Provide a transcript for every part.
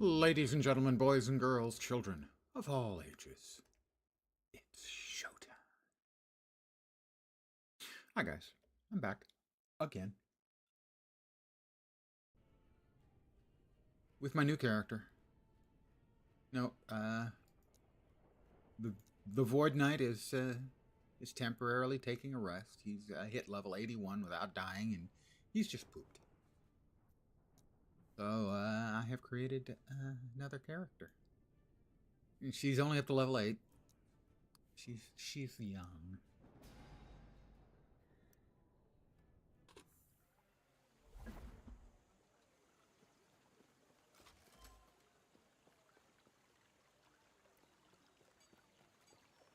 Ladies and gentlemen, boys and girls, children of all ages, it's showtime. Hi guys, I'm back again with my new character. No, the Void Knight is temporarily taking a rest. He's hit level 81 without dying, and he's just pooped. So I have created another character. And she's only up to level 8. She's young.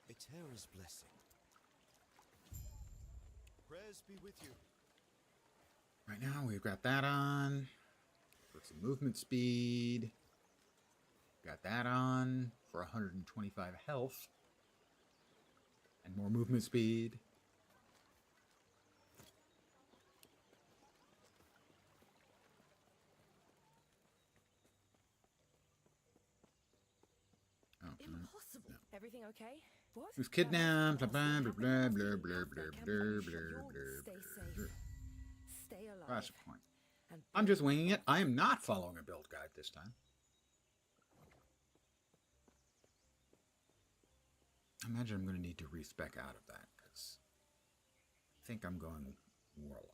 A terror's blessing. Prayers be with you. Right now we've got that on for some movement speed. Got that on for 125 health and more movement speed. Oh, Impossible. No. Everything okay? What? He was kidnapped. Blah blah blah blah blah blah blah blah blah. Stay safe. Stay alive. That's the point. I'm just winging it. I am not following a build guide this time. I imagine I'm going to need to respec out of that because I think I'm going warlock.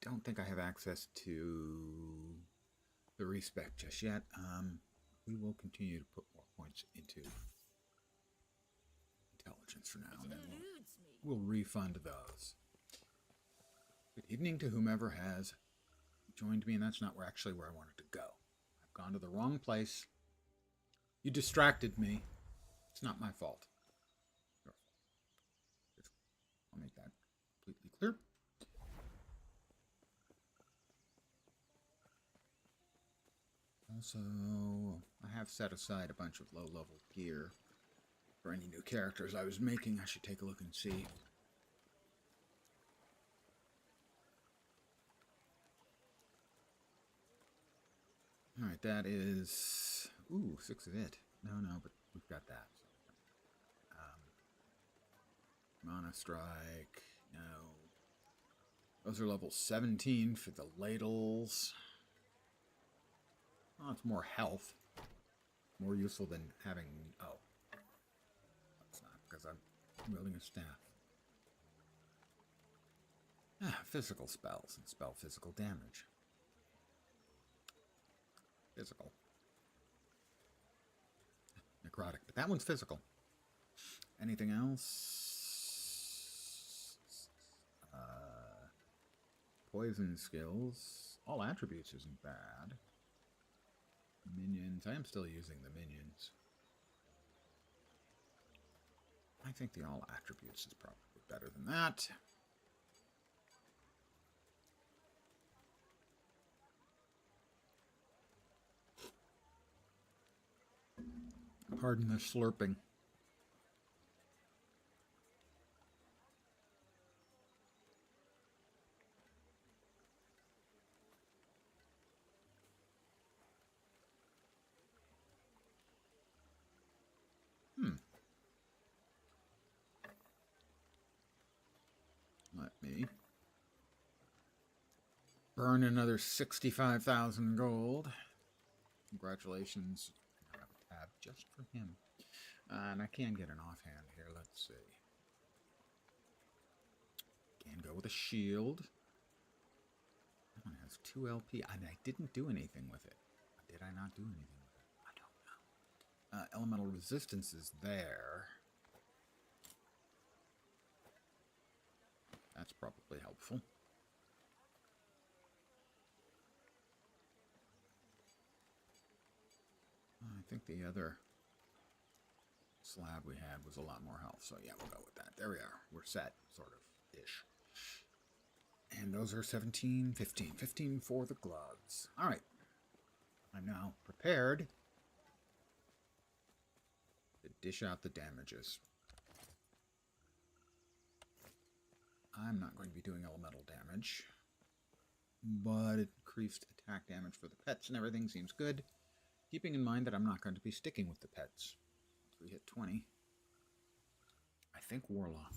Don't think I have access to the respec just yet. We will continue to put more points into intelligence for now, and then we'll refund those. Good evening to whomever has joined me, and that's not actually where I wanted to go. I've gone to the wrong place. You distracted me. It's not my fault. I'll make that completely clear. Also, I have set aside a bunch of low-level gear for any new characters I was making. I should take a look and see. Alright, that is... Ooh, 6 of it. No, but we've got that. Mana Strike. No. Those are level 17 for the ladles. Oh, it's more health. More useful than having... Oh. That's not, because I'm wielding a staff. Physical spells and spell physical damage. Physical. Necrotic, but that one's physical. Anything else? Poison skills. All attributes isn't bad. Minions. I am still using the minions. I think the all attributes is probably better than that. Pardon the slurping. Let me burn another 65,000 gold. Congratulations. I have a tab just for him. And I can get an offhand here. Let's see. Can go with a shield. That one has 2 LP. And I didn't do anything with it. Did I not do anything with it? I don't know. Elemental resistance is there. That's probably helpful. I think the other slab we had was a lot more health, so yeah, we'll go with that. There we are. We're set, sort of. ish. And those are 17, 15. 15 for the gloves. All right. I'm now prepared to dish out the damages. I'm not going to be doing elemental damage, but increased attack damage for the pets and everything seems good, keeping in mind that I'm not going to be sticking with the pets. Once we hit 20, I think warlock.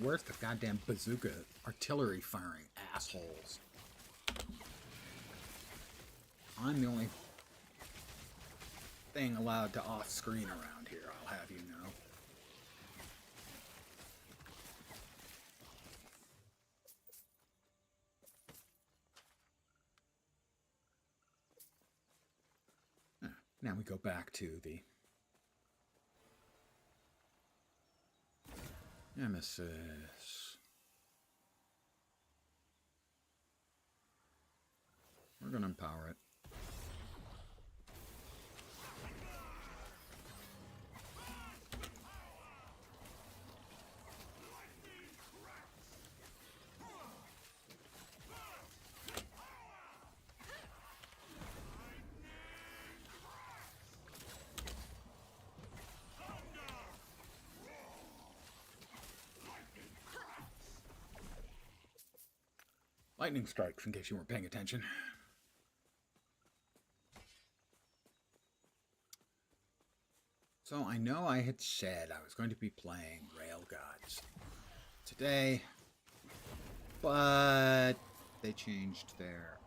Where's the goddamn bazooka artillery firing assholes? I'm the only thing allowed to off-screen around here, I'll have you know. Now we go back to the Nemesis. We're going to empower it. Lightning strikes, in case you weren't paying attention. So I know I had said I was going to be playing Railgods today, but they changed their...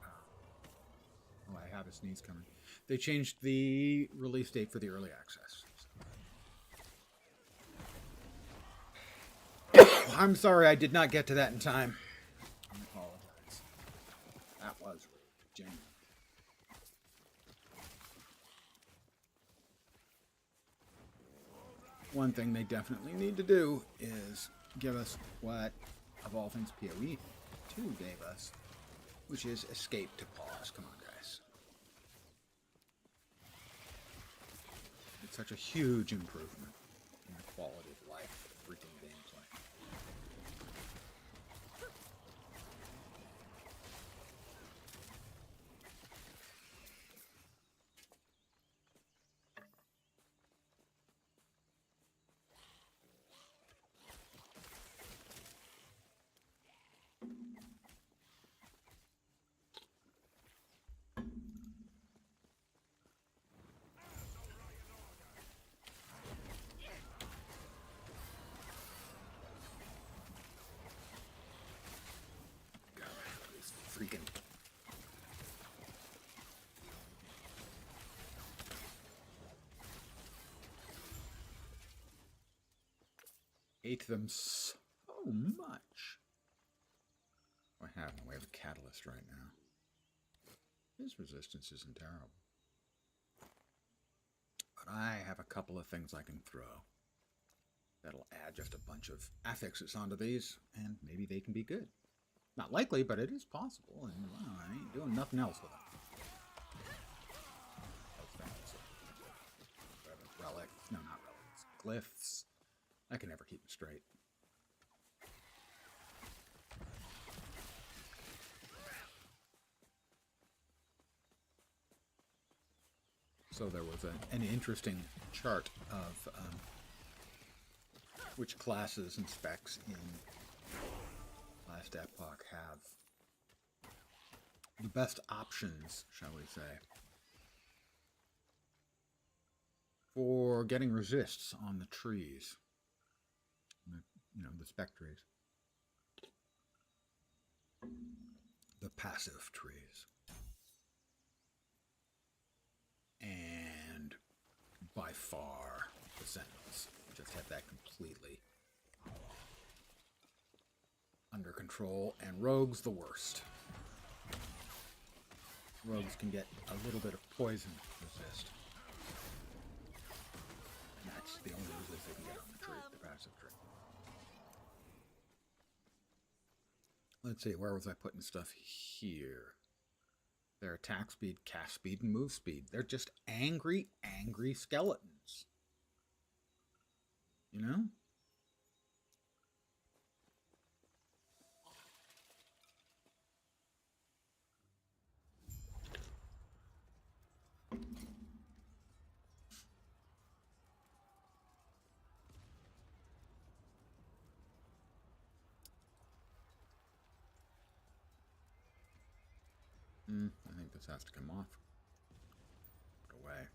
oh, I have a sneeze coming. They changed the release date for the early access. I'm sorry I did not get to that in time. I apologize. That was rude, genuine. One thing they definitely need to do is give us what, of all things, PoE 2 gave us, which is escape to pause. Come on, guys. It's such a huge improvement in the quality of life of freaking gameplay. Freaking hate them so much. What I have in the way of a catalyst right now. His resistance isn't terrible, but I have a couple of things I can throw that'll add just a bunch of affixes onto these, and maybe they can be good. Not likely, but it is possible, and well, I ain't doing nothing else with them. Relics. No, not relics. Glyphs. I can never keep them straight. So there was an interesting chart of which classes and specs in last Epoch have the best options, shall we say, for getting resists on the trees. the spec trees. The passive trees. And by far, the Sentinels just have that completely under control, and Rogues the worst. Rogues can get a little bit of poison resist. And that's the only resist they can get on the tree, the passive tree. Let's see, where was I putting stuff here? Their attack speed, cast speed, and move speed. They're just angry, angry skeletons. You know? I think this has to come off. Put away.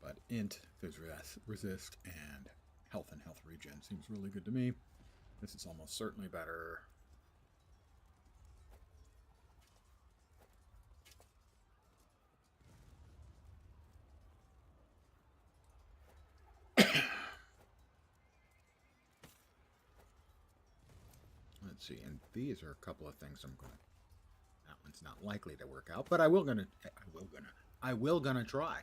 But int, there's resist, and health regen seems really good to me. This is almost certainly better. Let's see, and these are a couple of things I'm going to... That one's not likely to work out, but I will gonna try.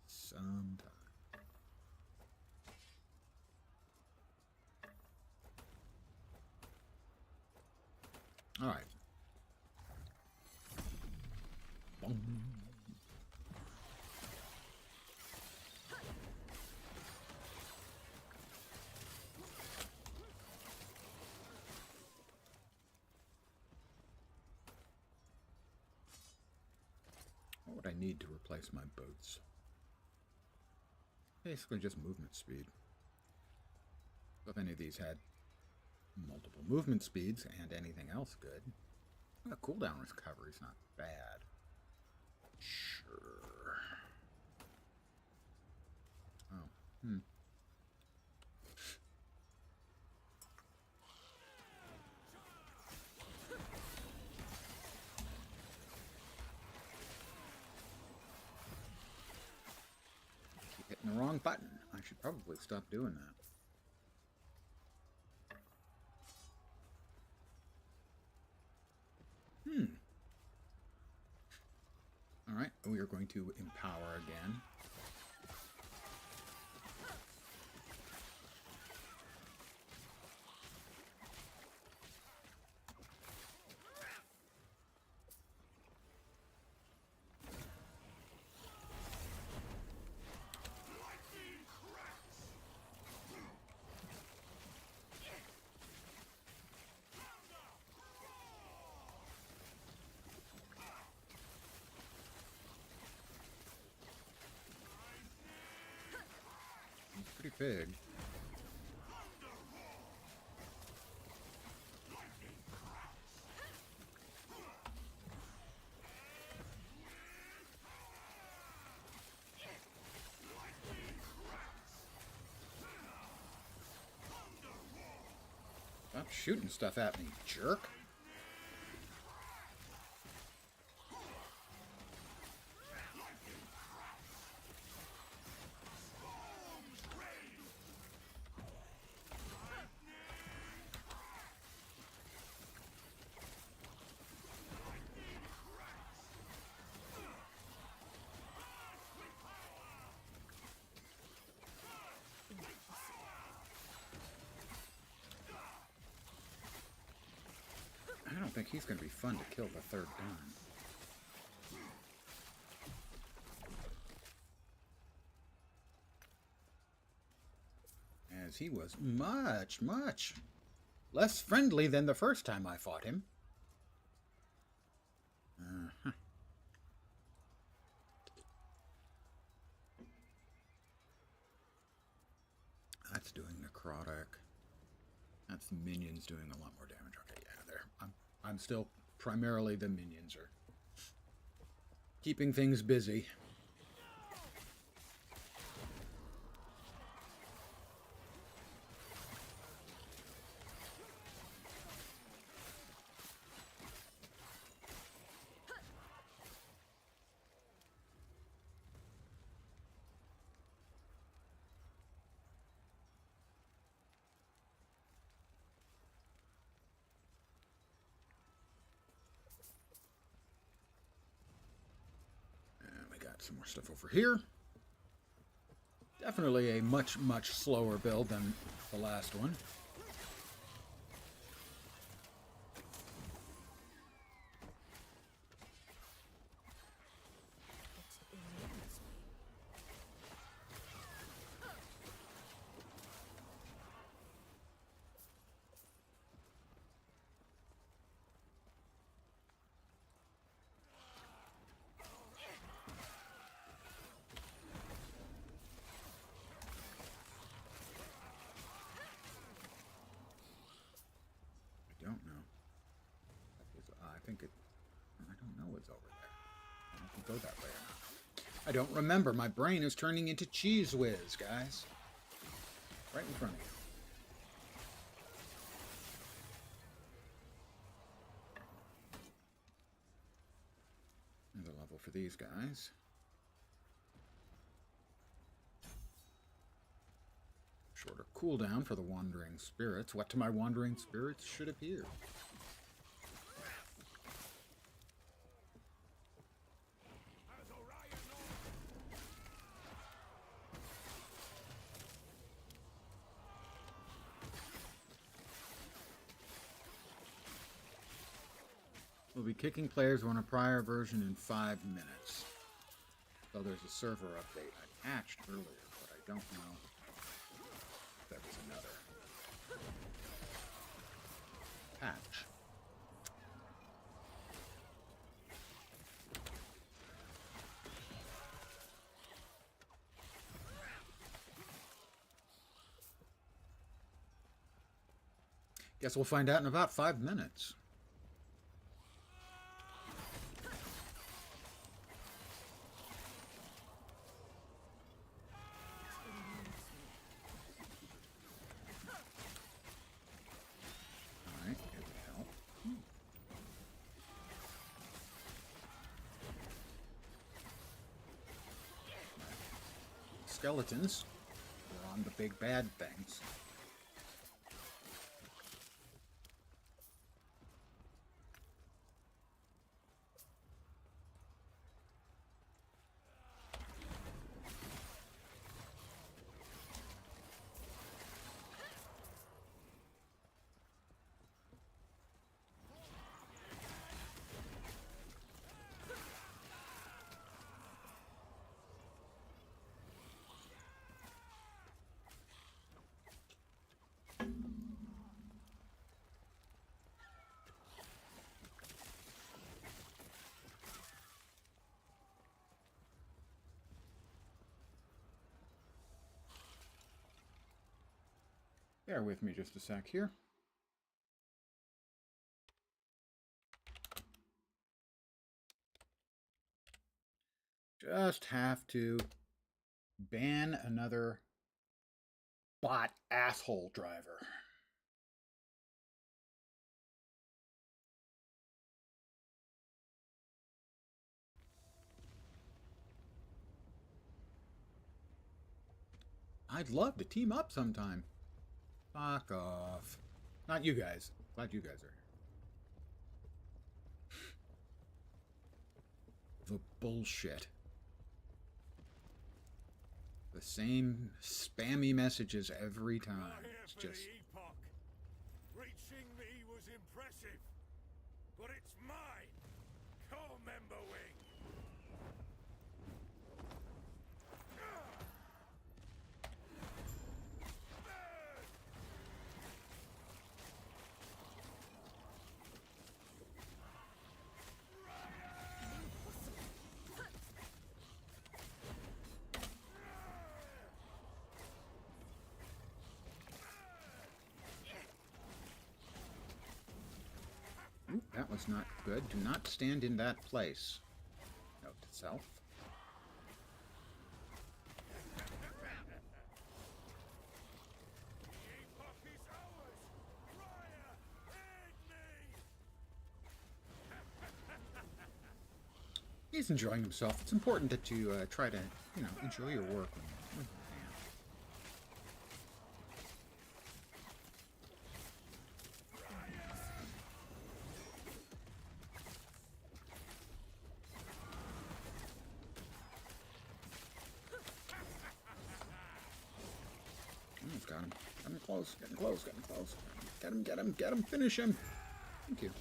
Sometime. All right. Boom. What would I need to replace my boots? Basically just movement speed. So if any of these had multiple movement speeds and anything else good, the cooldown recovery is not bad. Sure. Oh, hitting the wrong button. I should probably stop doing that. Alright, we are going to empower again. Pretty big. Stop shooting stuff at me, jerk. I don't think he's going to be fun to kill the third time. As he was much, much less friendly than the first time I fought him. That's doing necrotic. That's the minions doing a lot more damage. Okay, yeah, there. I'm still primarily the minions are keeping things busy. got some more stuff over here. Definitely a much, much slower build than the last one. I don't know what's over there. I don't know if we go that way or not. I don't remember. My brain is turning into Cheese Whiz, guys. Right in front of you. There's a level for these guys. Shorter cooldown for the Wandering Spirits. What to my Wandering Spirits should appear. We'll be kicking players on a prior version in 5 minutes. So there's a server update I patched earlier, but I don't know if there was another patch. Guess we'll find out in about 5 minutes. Skeletons are on the big bad things. Bear with me just a sec here. Just have to ban another bot asshole driver. I'd love to team up sometime. Fuck off. Not you guys. Glad you guys are here. The bullshit. The same spammy messages every time. It's just... Epoch. Reaching me was impressive, but it's mine. Co-member wing. Ooh, that was not good. Do not stand in that place. Note to self. He's enjoying himself. It's important that you try to, enjoy your work when you can. close, getting close, getting close. Get him, get him, get him, finish him. Thank you.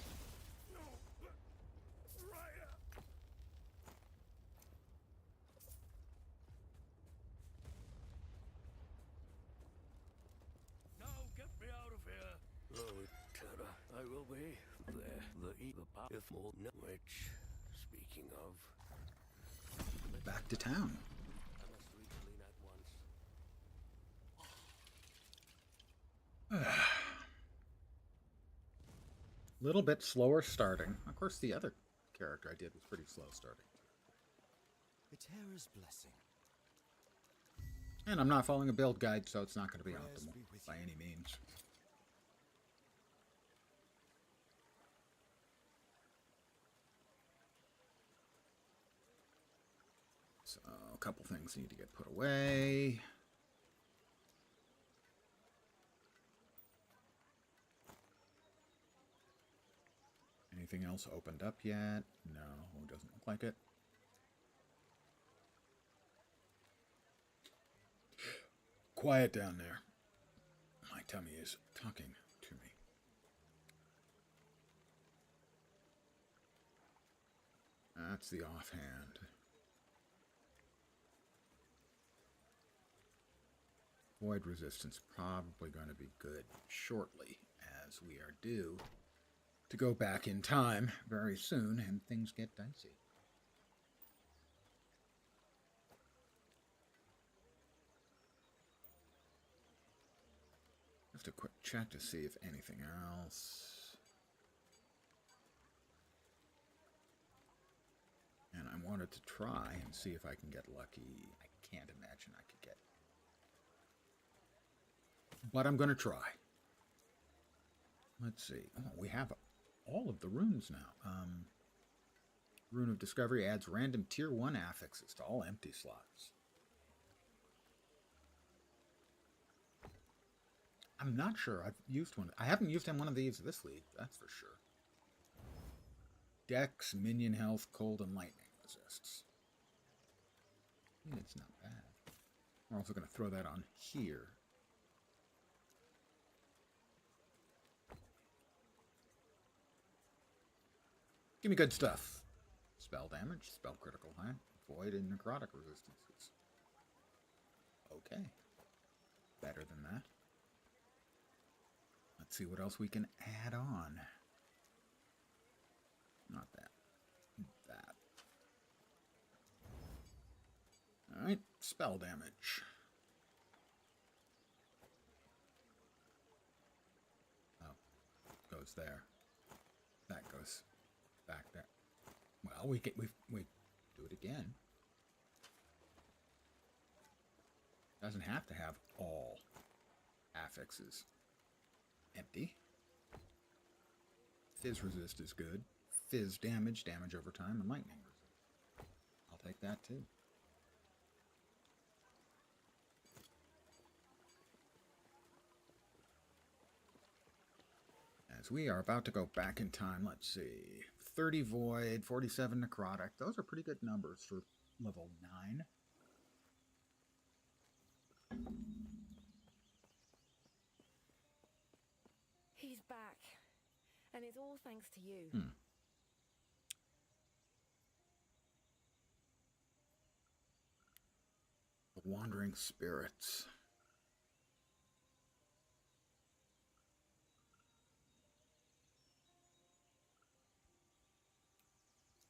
Now get me out of here. Oh, Terra, I will be there. The path more which, speaking of, Back to town. I must reconvene at once. Little bit slower starting. Of course, the other character I did was pretty slow starting. A terror's blessing. And I'm not following a build guide, so it's not going to be Prayers optimal be with by you. any means. So, a couple things need to get put away. Anything else opened up yet? No, doesn't look like it. Quiet down there. My tummy is talking to me. That's the offhand. Void resistance probably going to be good shortly, as we are due to go back in time very soon and things get dicey. Just a quick check to see if anything else. And I wanted to try and see if I can get lucky. I can't imagine I could get. But I'm going to try. Let's see. Oh, we have all of the runes now. Rune of Discovery adds random tier 1 affixes to all empty slots. I'm not sure I've used one. I haven't used one of these this league, that's for sure. Dex, minion health, cold, and lightning resists. It's not bad. We're also going to throw that on here. Give me good stuff. Spell damage, spell critical hit, void, and necrotic resistances. Okay. Better than that. Let's see what else we can add on. Not that. That. Alright, spell damage. Oh, goes there. That goes back there. Well, we do it again. Doesn't have to have all affixes empty. Fizz resist is good. Fizz damage, damage over time, and lightning resist. I'll take that too. As we are about to go back in time, let's see. 30 void, 47 necrotic. Those are pretty good numbers for level 9. He's back. And it's all thanks to you. The Wandering Spirits.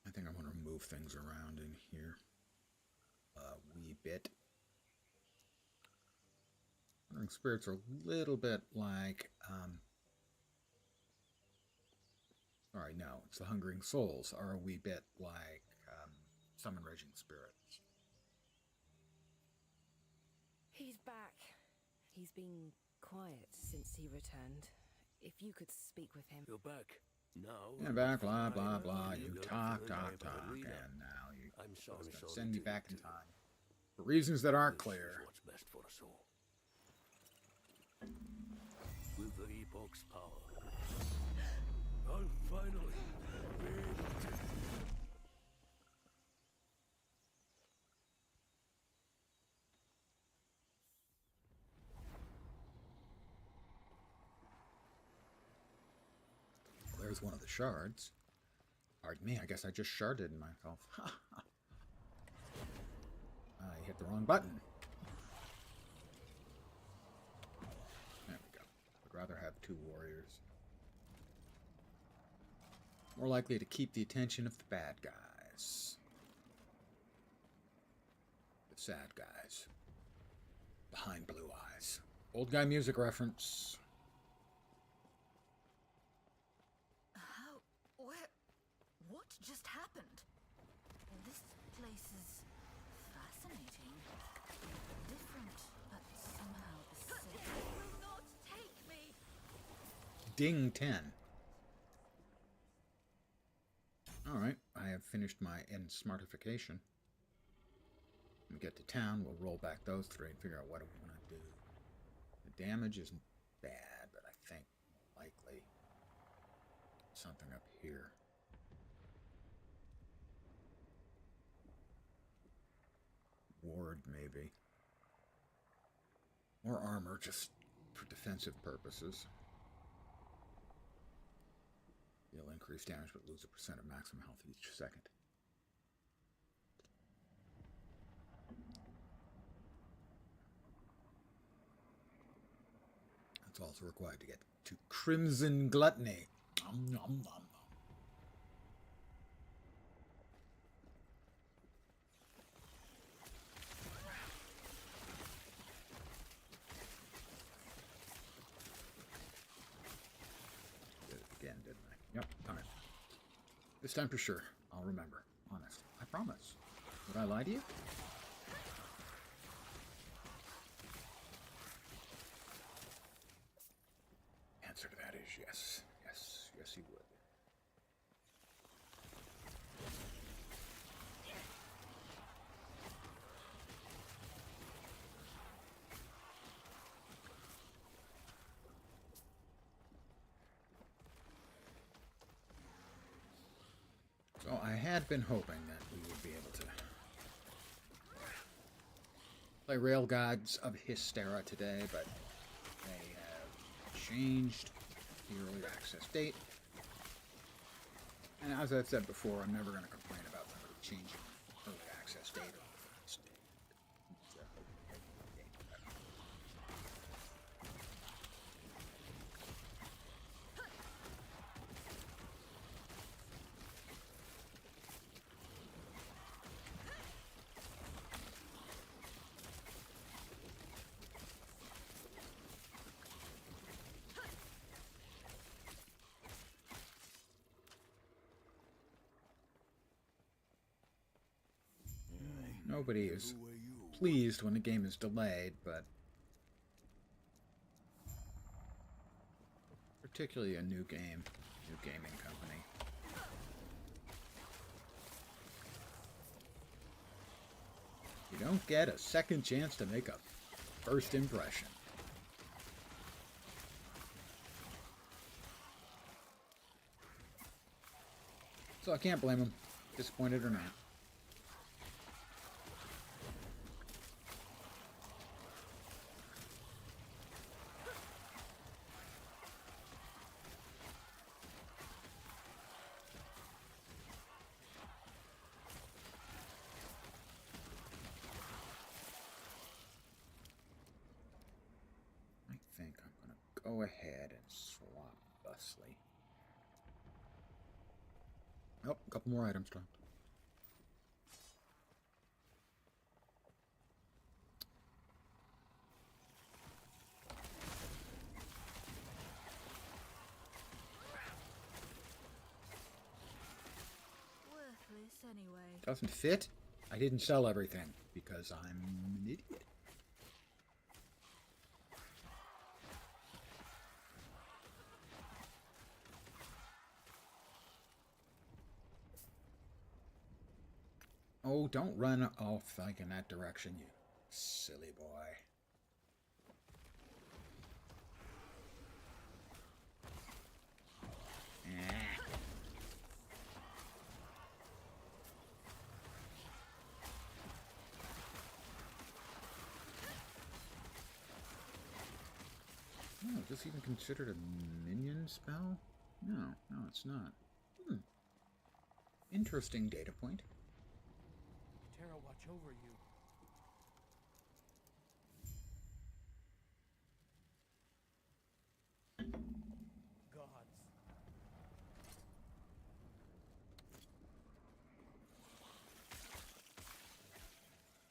I think I want to move things around in here a wee bit. Wandering Spirits are a little bit like, sorry, no, it's the Hungering Souls are a wee bit like Summon Raging Spirits. He's back. He's been quiet since he returned. If you could speak with him. You're back. Now. And back, blah, blah, blah. You talk, and now I'm you're supposed to sorry send me to back in do. time. For reasons that aren't This clear. is what's best for us all. With the Epoch's power, I'll finally be able to. with one of the shards. Pardon me, I guess I just sharded myself. I hit the wrong button. There we go. I'd rather have 2 warriors. More likely to keep the attention of the bad guys. The sad guys. Behind blue eyes. Old guy music reference. What just happened? This place is fascinating. Different, but somehow the same. It will not take me! Ding 10. Alright, I have finished my end smartification. When we get to town, we'll roll back those 3 and figure out what we want to do. The damage isn't bad, but I think more likely something up here. Ward, maybe. More armor, just for defensive purposes. You'll increase damage, but lose a % of maximum health each second. That's also required to get to Crimson Gluttony. Nom, nom, nom. Again, didn't I? Yep, alright. This time for sure. I'll remember. Honest. I promise. Would I lie to you? Answer to that is yes. Yes. Yes, he would. So I had been hoping that we would be able to play Railgods of Hystera today, but they have changed the early access date. And as I've said before, I'm never going to complain about somebody changing early access date. Nobody is pleased when a game is delayed, but particularly a new game, new gaming company. You don't get a second chance to make a first impression. So I can't blame them, disappointed or not. I think I'm going to go ahead and swap Thusly. Oh, a couple more items dropped. Worthless anyway. Doesn't fit? I didn't sell everything because I'm an idiot. Oh, don't run off like in that direction, you silly boy. Oh, is this even considered a minion spell? No, it's not. Interesting data point. Terra watch over you. Gods.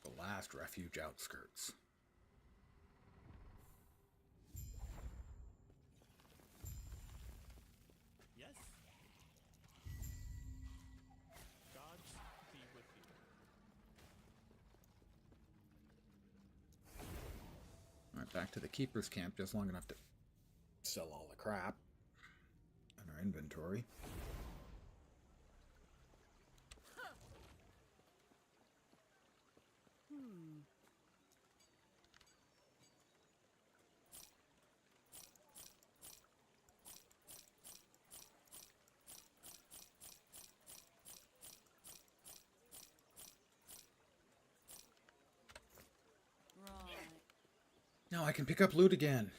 The last refuge outskirts. Yes? Gods be with you. Alright, back to the Keeper's Camp, just long enough to sell all the crap in our inventory. Now I can pick up loot again.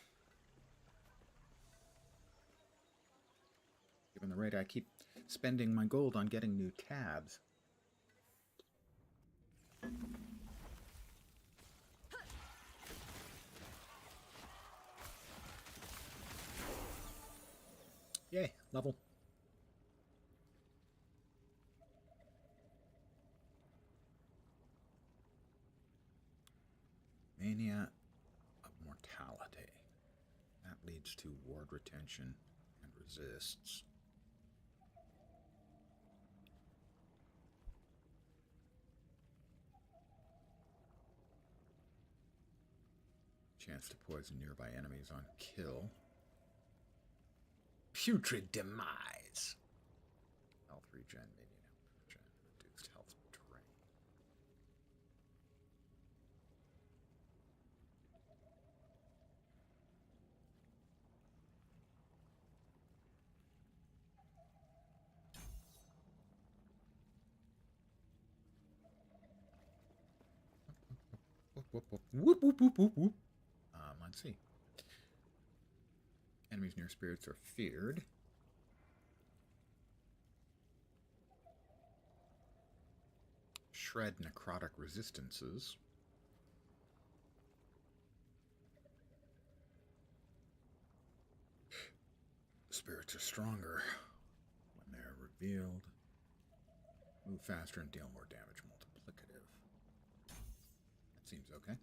Given the rate I keep spending my gold on getting new tabs. Yay, level. Mania of Mortality. That leads to ward retention and resists. Chance to poison nearby enemies on kill. Putrid Demise. Health regen, minion health regen, reduced health drain. Whoop, whoop, whoop, whoop, whoop. Let's see. Enemies near spirits are feared. Shred necrotic resistances. Spirits are stronger when they're revealed. Move faster and deal more damage multiplicative. That seems okay.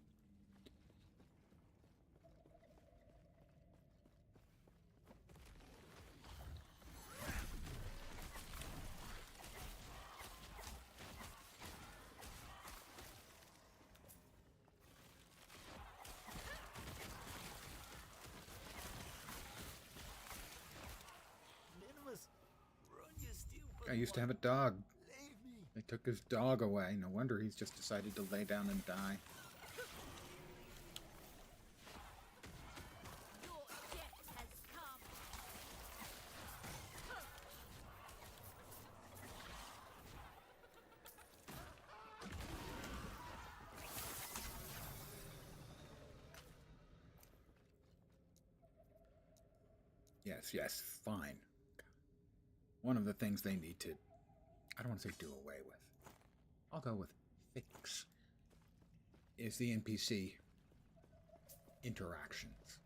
I used to have a dog. They took his dog away. No wonder he's just decided to lay down and die. Your death has come. Yes, fine. One of the things they need to, I don't want to say do away with, I'll go with fix, is the NPC interactions.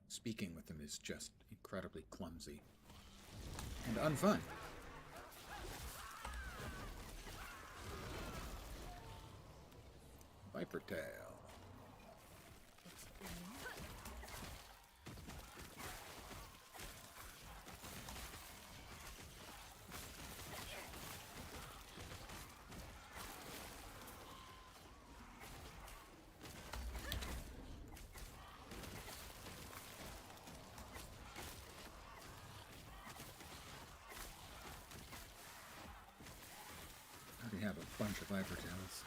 Speaking with them is just incredibly clumsy and unfun. Viper Tail. I already have a bunch of Viper Tails.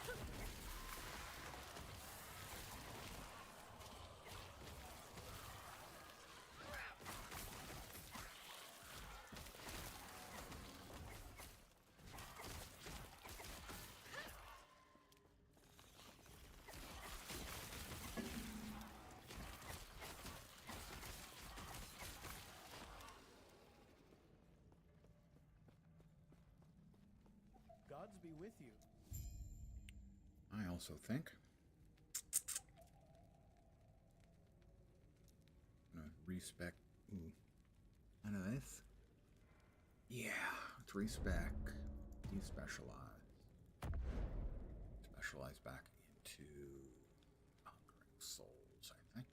gods be with you. I also think. Respec. Ooh. None of this. Yeah, let's respec. Despecialize. Specialize back into Hungering Souls, I think.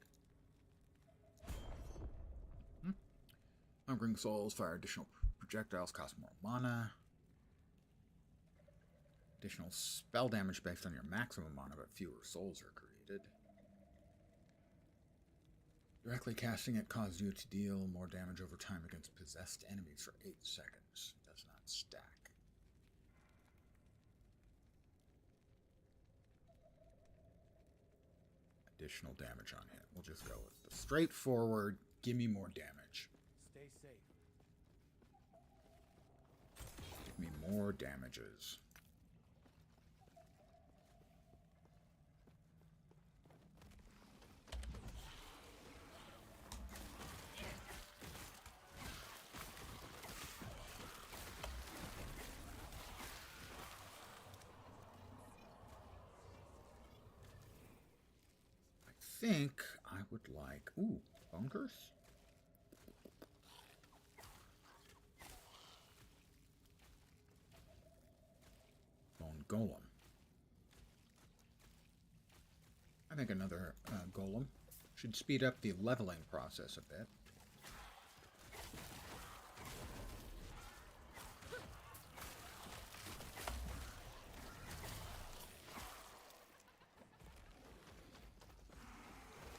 Hungering Souls fire additional projectiles, cost more mana. Additional spell damage based on your maximum mana, but fewer souls are created. Directly casting it caused you to deal more damage over time against possessed enemies for 8 seconds. It does not stack. Additional damage on hit. We'll just go with the straightforward, give me more damage. Stay safe. Give me more damages. I think I would like... Ooh, Bone Curse? Bone Golem. I think another Golem should speed up the leveling process a bit.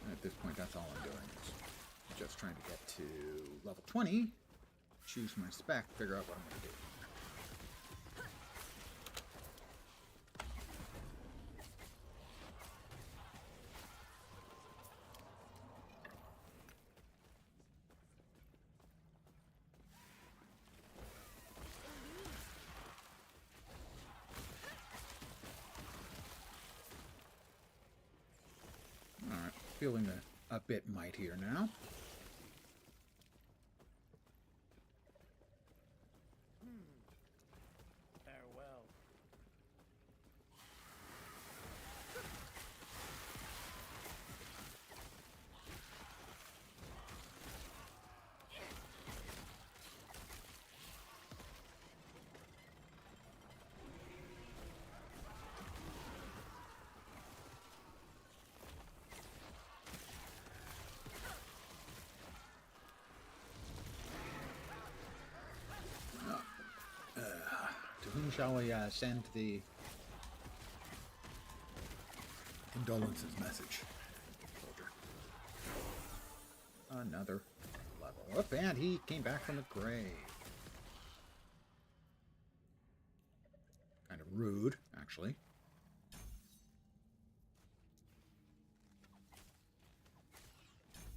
At this point, that's all I'm doing is just trying to get to level 20, choose my spec, figure out what I'm going to do. Alright, feeling a bit mightier now. Farewell. To whom shall we send the condolences message? Soldier. Another level up, and he came back from the grave. Kind of rude, actually.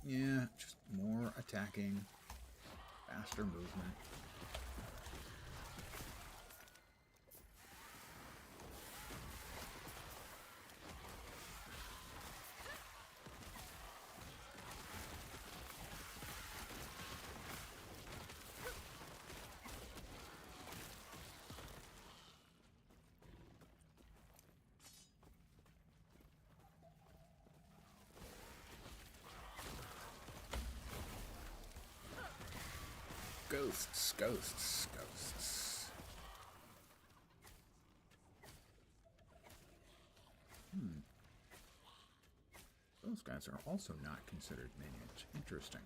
Yeah, just more attacking, faster movement. Ghosts, ghosts, ghosts. Those guys are also not considered minions. Interesting.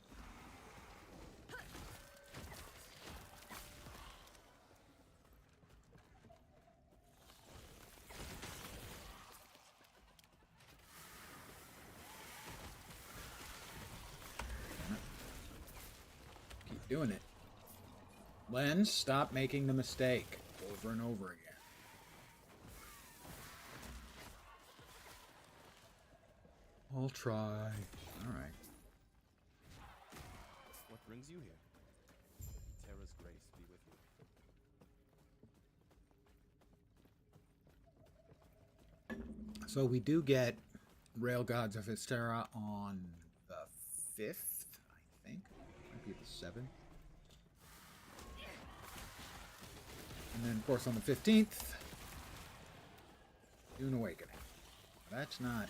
Keep doing it. Lens, stop making the mistake over and over again. I'll try. All right. What brings you here? Terra's grace be with you. So we do get Railgods of Hystera on the 5th, I think. Might be the 7th. And then, of course, on the 15th, Dune Awakening. That's not...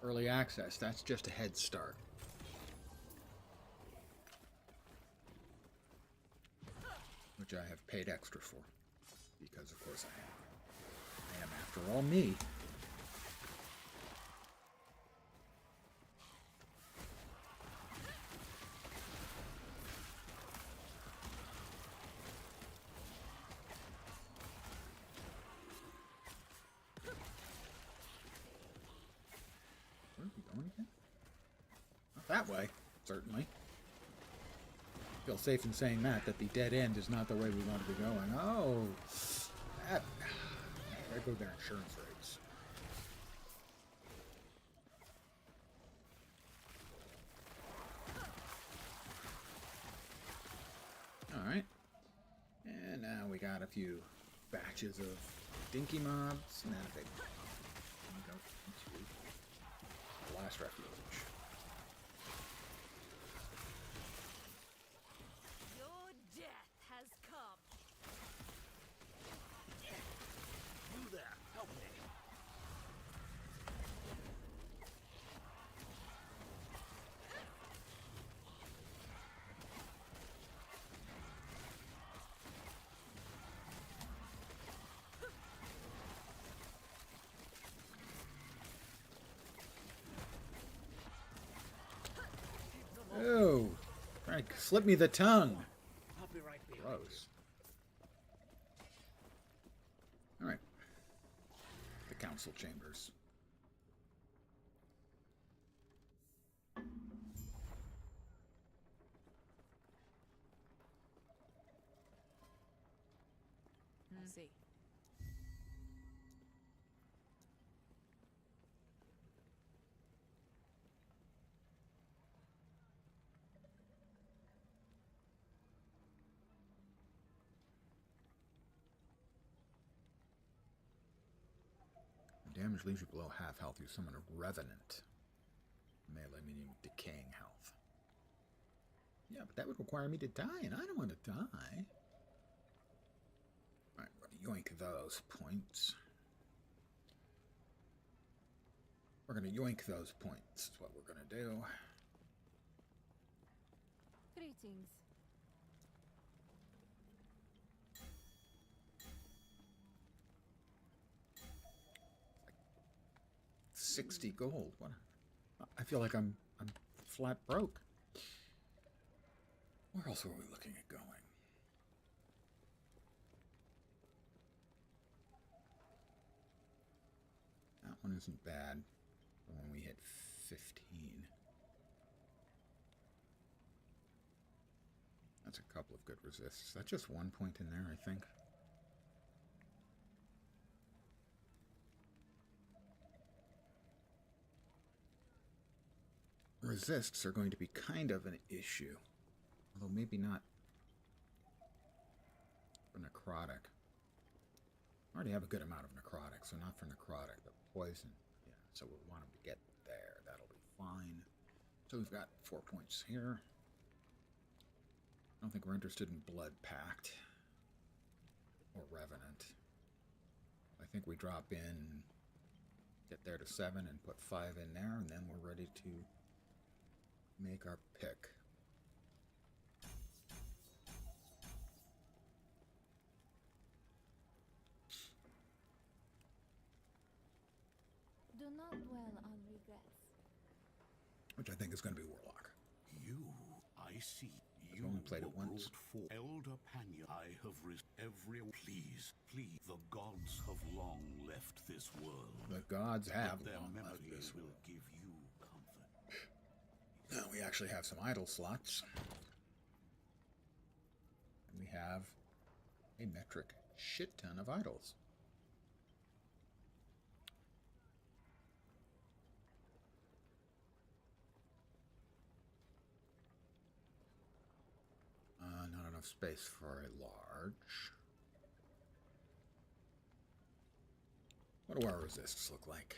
early access. That's just a head start. Which I have paid extra for. Because, of course, I am, after all, me. Where are we going again? Not that way, certainly. I feel safe in saying that the dead end is not the way we want to be going. Oh, that... there go their insurance rates. Alright. And now we got a few batches of dinky mobs, and then a big one. And go into the last refuge. Your death has come. You there, help me. Oh, right, slip me the tongue. I'll be right behind Gross. All right. The council chambers. I see. Damage leaves you below half health. You summon a revenant. Melee meaning decaying health. Yeah, but that would require me to die, and I don't want to die. Alright, we're going to yoink those points. We're going to yoink those points, is what we're going to do. Greetings. 60 gold. What? I feel like I'm flat broke. Where else are we looking at going? That one isn't bad. When we hit 15. That's a couple of good resists. That's just 1 point in there, I think. Resists are going to be kind of an issue. Although maybe not for necrotic. I already have a good amount of necrotic, so not for necrotic, but poison. Yeah, so we'll want them to get there. That'll be fine. So we've got 4 points here. I don't think we're interested in Blood Pact or Revenant. I think we drop in, get there to 7 and put 5 in there, and then we're ready to make our pick. Do not dwell on regrets. Which I think is going to be Warlock. You, I see. You only played it were once. brought for Elder Panya. I have risked every. Please, please. The gods have long left this world. The gods have But their long left memory this will world. give you comfort. Now we actually have some idle slots. And we have a metric shit ton of idols. Not enough space for a large. What do our resists look like?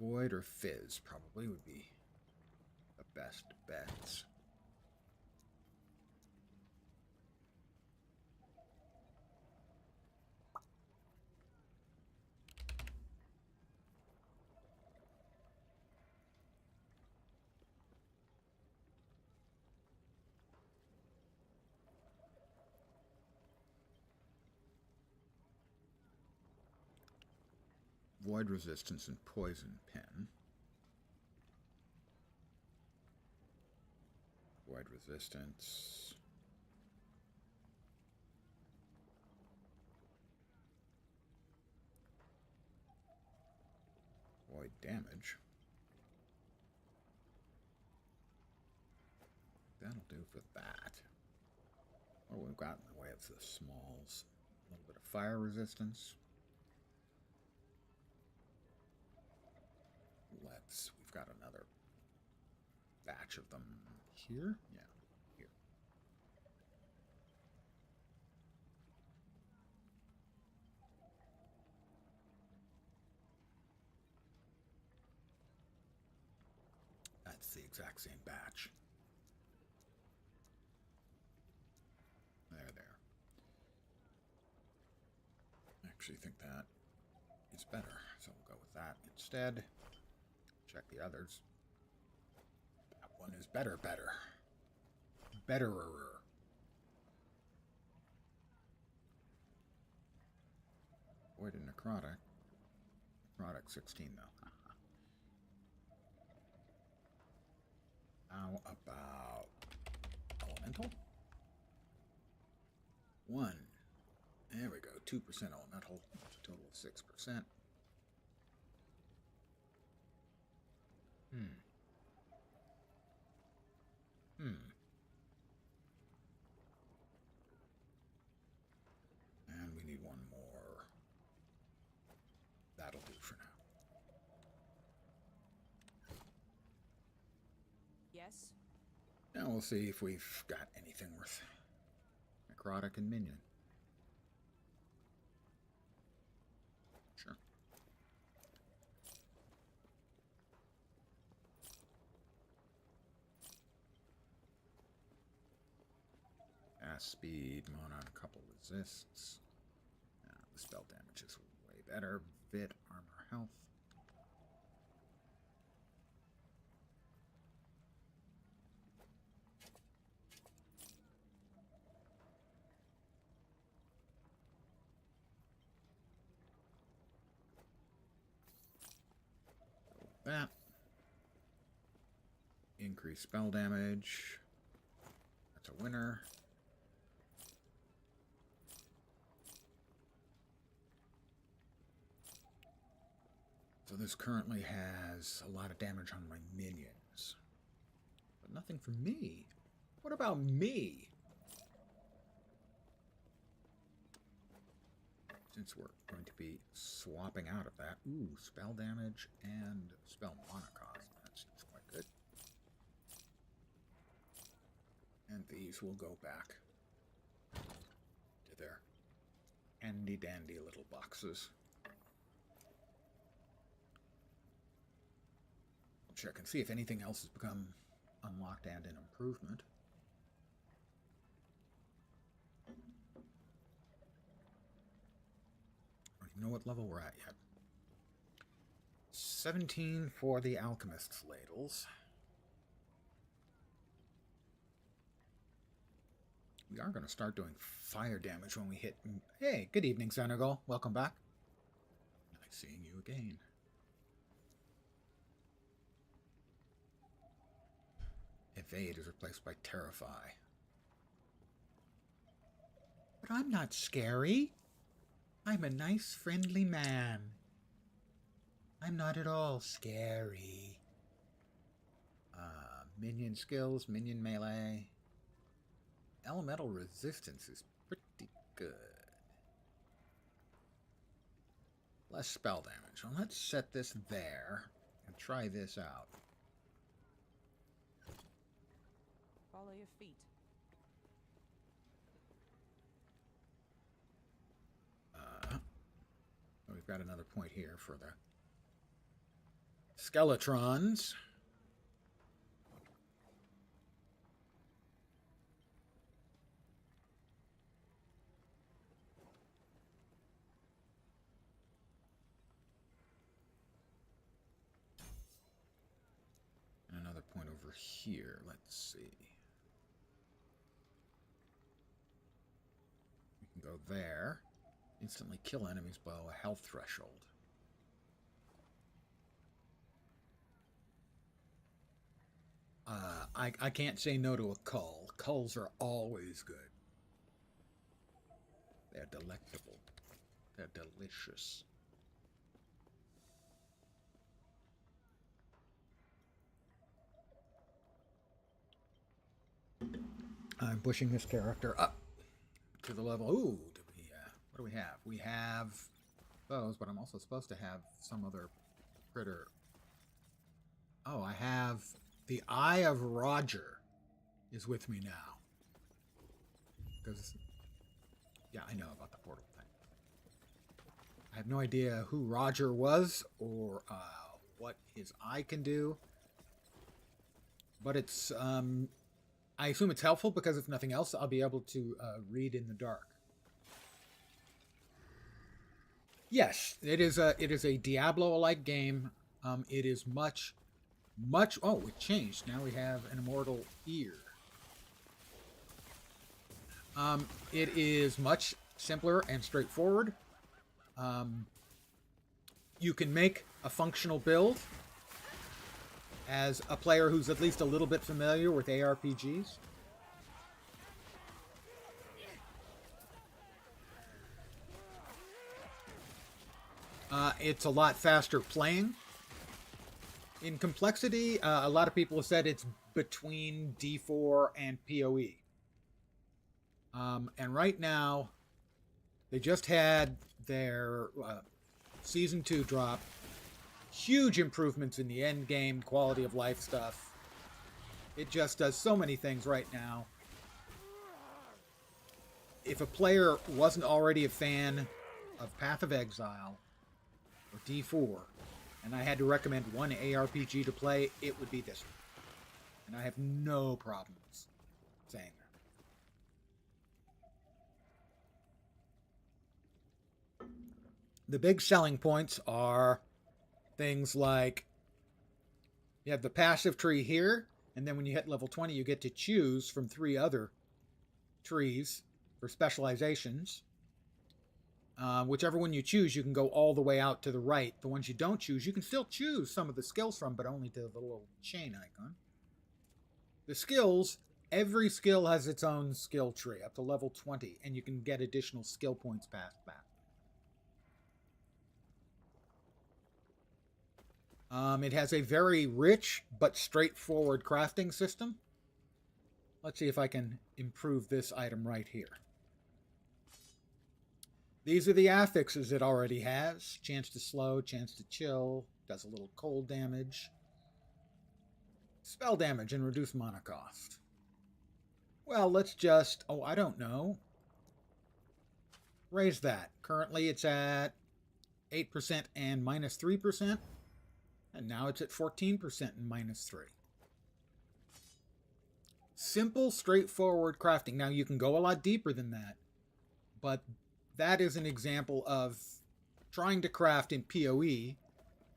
Void or Fizz probably would be the best bets. void resistance and poison pin. Void resistance. Void damage. That'll do for that. What we've got in the way of the smalls. A little bit of fire resistance. We've got another batch of them here. Yeah, here. That's the exact same batch. There. I actually think that is better, so we'll go with that instead. Check the others. That one is better. Betterer. Void and necrotic. Necrotic 16 though. How about elemental? 1. There we go. 2% elemental. That's a total of 6%. And we need one more. That'll do for now. Yes? Now we'll see if we've got anything worth necrotic and minion. Sure. Fast speed, mana, a couple resists. The spell damage is way better. Vit, armor, health. That. Increase spell damage. That's a winner. So this currently has a lot of damage on my minions. But nothing for me. What about me? Since we're going to be swapping out of that. Ooh, spell damage and spell mana cost. That seems quite good. And these will go back to their handy-dandy little boxes. Check and see if anything else has become unlocked and an improvement. I don't even know what level we're at yet. 17 for the alchemist's ladles. We are going to start doing fire damage when we hit... Hey, good evening, Senegal. Welcome back. Nice seeing you again. Evade is replaced by Terrify. But I'm not scary. I'm a nice, friendly man. I'm not at all scary. Minion skills, minion melee. Elemental resistance is pretty good. Less spell damage. Well, let's set this there and try this out. Follow your feet. We've got another point here for the Skeletrons. And another point over here. Let's see. We can go there. Instantly kill enemies below a health threshold. I can't say no to a cull. Culls are always good. They're delectable. They're delicious. I'm pushing this character up to the level. Ooh, what do we have? We have those, but I'm also supposed to have some other critter. Oh, I have the Eye of Roger is with me now. Because, yeah, I know about the portal thing. I have no idea who Roger was or what his eye can do. But it's, I assume it's helpful because if nothing else, I'll be able to read in the dark. Yes, it is a Diablo-like game. It is much. Oh, it changed. Now we have an immortal ear. It is much simpler and straightforward. You can make a functional build as a player who's at least a little bit familiar with ARPGs. It's a lot faster playing. In complexity, a lot of people have said it's between D4 and PoE. And right now, they just had their Season 2 drop. Huge improvements in the end game, quality of life stuff. It just does so many things right now. If a player wasn't already a fan of Path of Exile or D4, and I had to recommend one ARPG to play, it would be this one. And I have no problems saying that. The big selling points are things like you have the passive tree here, and then when you hit level 20, you get to choose from 3 other trees for specializations. Whichever one you choose, you can go all the way out to the right. The ones you don't choose, you can still choose some of the skills from, but only to the little chain icon. The skills, every skill has its own skill tree up to level 20, and you can get additional skill points past that. It has a very rich but straightforward crafting system. Let's see if I can improve this item right here. These are the affixes it already has. Chance to slow, chance to chill, does a little cold damage. Spell damage and reduce mana cost. Well, let's just, I don't know. Raise that. Currently it's at 8% and minus 3%. And now it's at 14% and minus 3. Simple, straightforward crafting. Now you can go a lot deeper than that. But that is an example of trying to craft in PoE,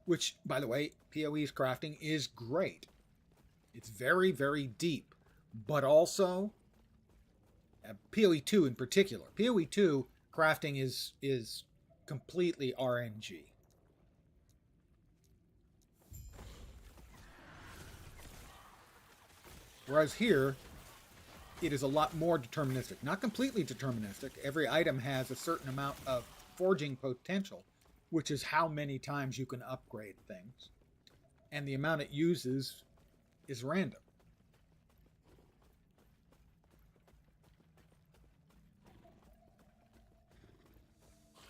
which, by the way, PoE's crafting is great. It's very, very deep. But also, PoE 2 in particular. PoE 2 crafting is completely RNG. Whereas here, it is a lot more deterministic. Not completely deterministic. Every item has a certain amount of forging potential, which is how many times you can upgrade things. And the amount it uses is random.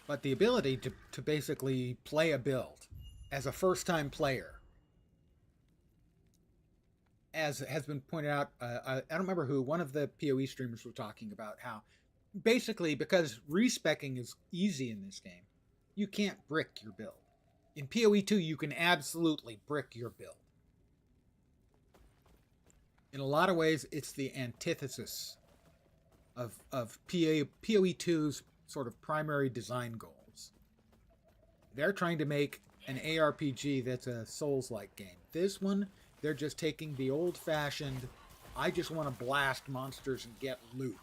But the ability to basically play a build as a first-time player, as has been pointed out, I don't remember who, one of the PoE streamers were talking about how basically because respecking is easy in this game, you can't brick your build. In PoE 2, you can absolutely brick your build. In a lot of ways, it's the antithesis of PoE 2's sort of primary design goals. They're trying to make an ARPG that's a Souls-like game. This one, they're just taking the old-fashioned, I just want to blast monsters and get loot.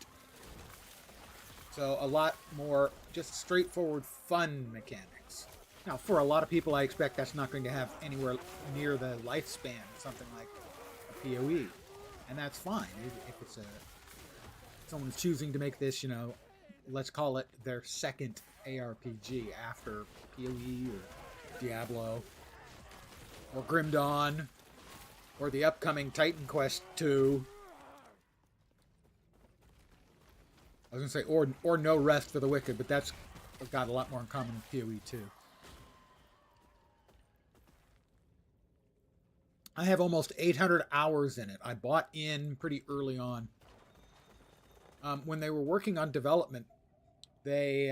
So a lot more just straightforward fun mechanics. Now, for a lot of people, I expect that's not going to have anywhere near the lifespan of something like a PoE. and that's fine. If it's someone's choosing to make this, you know, let's call it their second ARPG after PoE or Diablo or Grim Dawn or the upcoming Titan Quest 2. I was going to say, or No Rest for the Wicked, but that's got a lot more in common with PoE 2. I have almost 800 hours in it. I bought in pretty early on. When they were working on development, they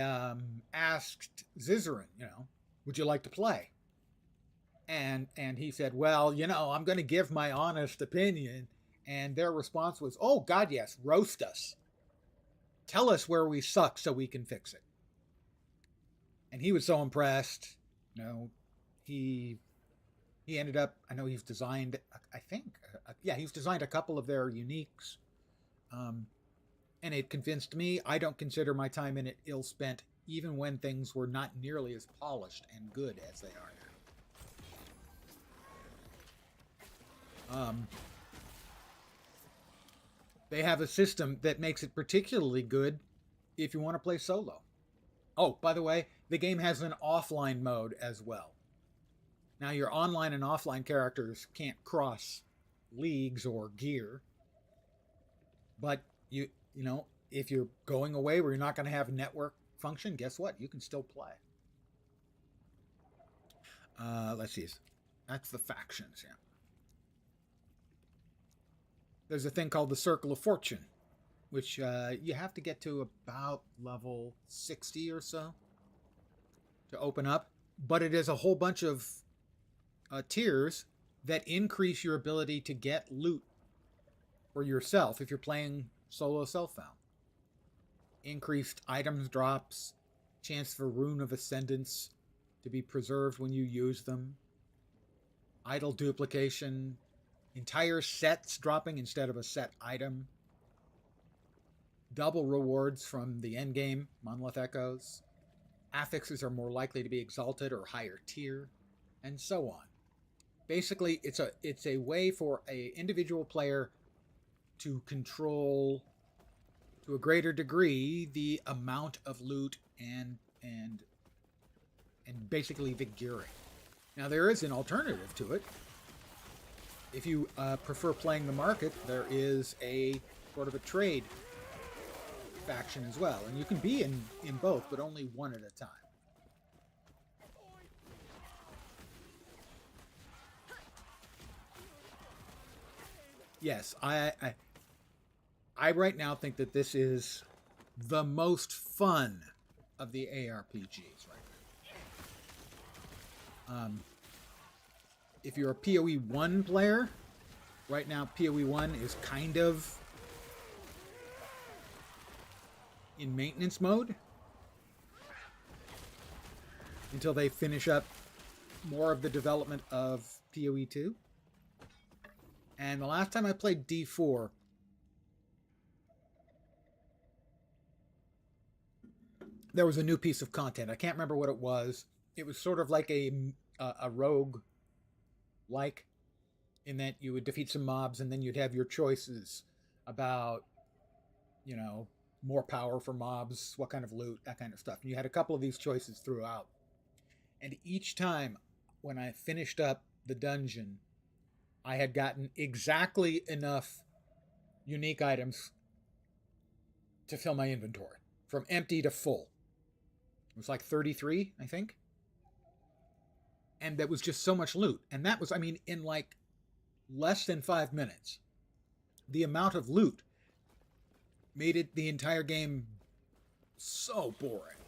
asked Zizarin, you know, would you like to play? And he said, well, you know, I'm going to give my honest opinion. And their response was, oh, God, yes, roast us. Tell us where we suck so we can fix it. And he was so impressed. You know, he ended up, I know he's designed, I think, he's designed a couple of their uniques. And it convinced me. I don't consider my time in it ill-spent, even when things were not nearly as polished and good as they are now. They have a system that makes it particularly good if you want to play solo. Oh, by the way, the game has an offline mode as well. Now, your online and offline characters can't cross leagues or gear, but you know, if you're going away where you're not going to have a network function, guess what? You can still play. Let's see. That's the factions, yeah. There's a thing called the Circle of Fortune, which you have to get to about level 60 or so to open up. But it is a whole bunch of tiers that increase your ability to get loot for yourself if you're playing solo self-found. Increased items drops, chance for Rune of Ascendance to be preserved when you use them, idle duplication, entire sets dropping instead of a set item, double rewards from the endgame Monolith Echoes, affixes are more likely to be exalted or higher tier, and so on. Basically, it's a way for a individual player to control, to a greater degree, the amount of loot and basically the gearing. Now, there is an alternative to it. If you prefer playing the market, there is a sort of a trade faction as well. And you can be in both, but only one at a time. Yes, I right now think that this is the most fun of the ARPGs right now. If you're a PoE 1 player, right now PoE 1 is kind of in maintenance mode until they finish up more of the development of PoE 2. And the last time I played D4, there was a new piece of content. I can't remember what it was. It was sort of like a rogue, like, in that you would defeat some mobs and then you'd have your choices about, you know, more power for mobs, what kind of loot, that kind of stuff. And you had a couple of these choices throughout. And each time when I finished up the dungeon, I had gotten exactly enough unique items to fill my inventory, from empty to full. It was like 33, I think. And that was just so much loot. And that was, I mean, in like less than 5 minutes. The amount of loot made it the entire game so boring.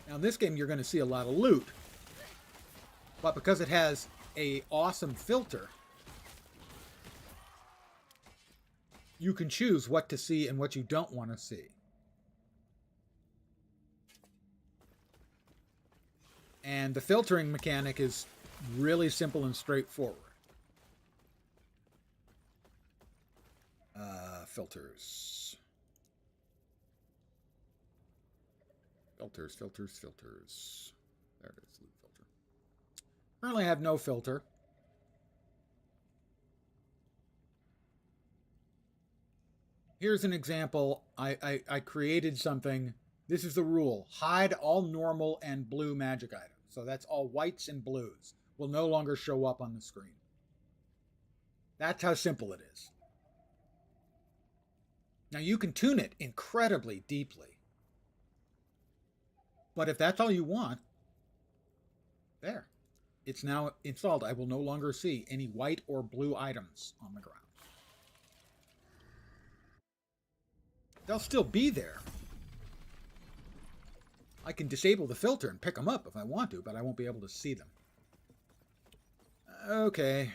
Now in this game, you're going to see a lot of loot. But because it has a awesome filter, you can choose what to see and what you don't want to see. And the filtering mechanic is really simple and straightforward. Filters. Filters. There it is, loot filter. Currently I have no filter. here's an example. I created something. This is the rule. Hide all normal and blue magic items. So that's all whites and blues will no longer show up on the screen. That's how simple it is. Now you can tune it incredibly deeply. But if that's all you want, there. It's now installed. I will no longer see any white or blue items on the ground. They'll still be there. I can disable the filter and pick them up if I want to, but I won't be able to see them. Okay.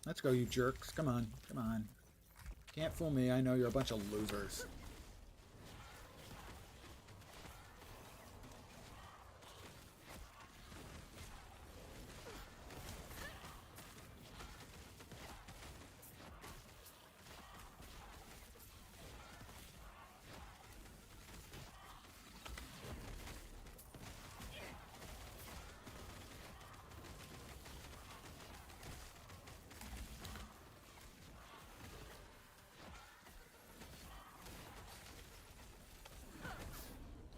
Let's go, you jerks. Come on. Come on. Can't fool me. I know you're a bunch of losers.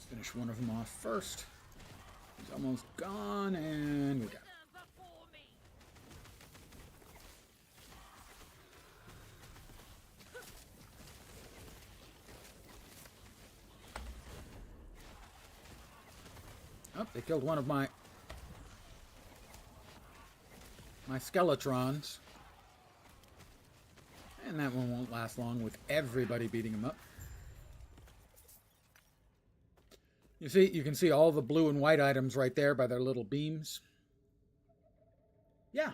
Finish one of them off first. He's almost gone, and we got it. Oh, they killed one of my Skeletrons. And that one won't last long with everybody beating him up. You see, you can see all the blue and white items right there by their little beams. Yeah.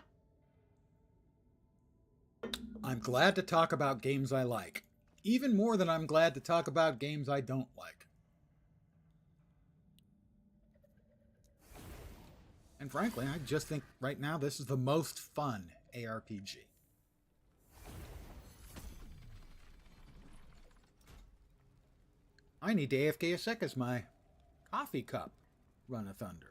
I'm glad to talk about games I like. Even more than I'm glad to talk about games I don't like. And frankly, I just think right now this is the most fun ARPG. I need to AFK a sec as my coffee cup run a thunder.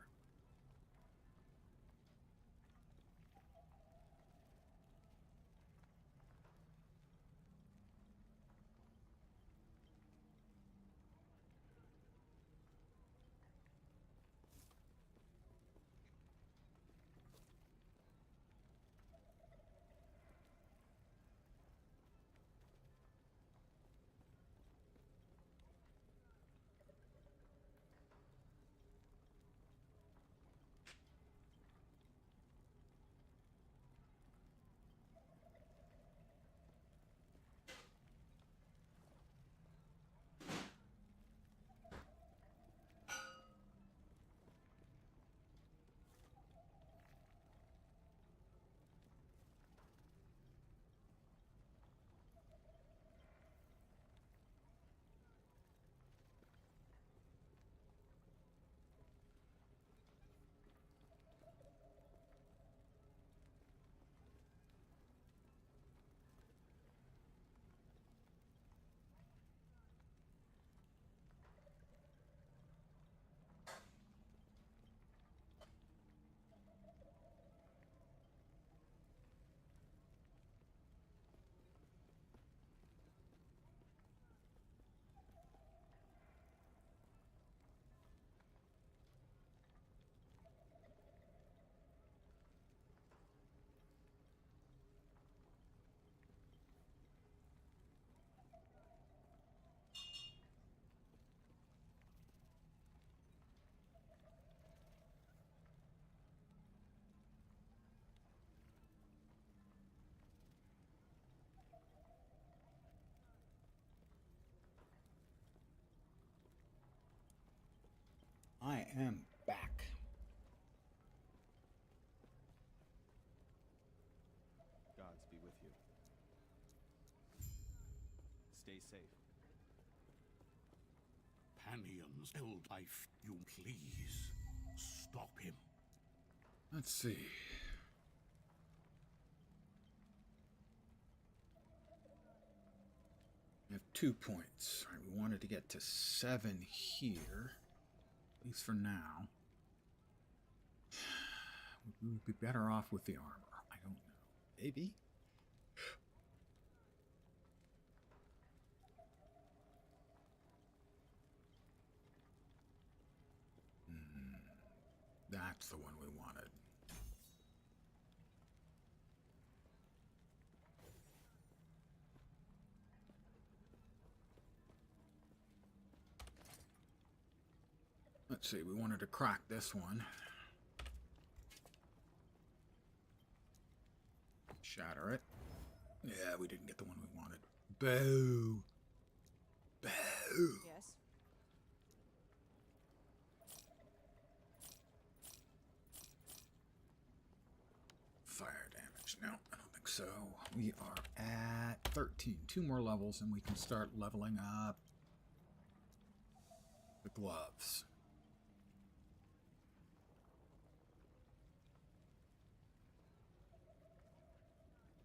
I am back. Gods be with you. Stay safe. Panion's held life, you please. Stop him. Let's see. We have 2 points. All right, we wanted to get to 7 here. At least for now. We would be better off with the armor. I don't know. Maybe? That's the one we wanted. Let's see, we wanted to crack this one. Shatter it. Yeah, we didn't get the one we wanted. Boo! Boo! Yes. Fire damage. No, I don't think so. We are at 13. 2 more levels and we can start leveling up the gloves.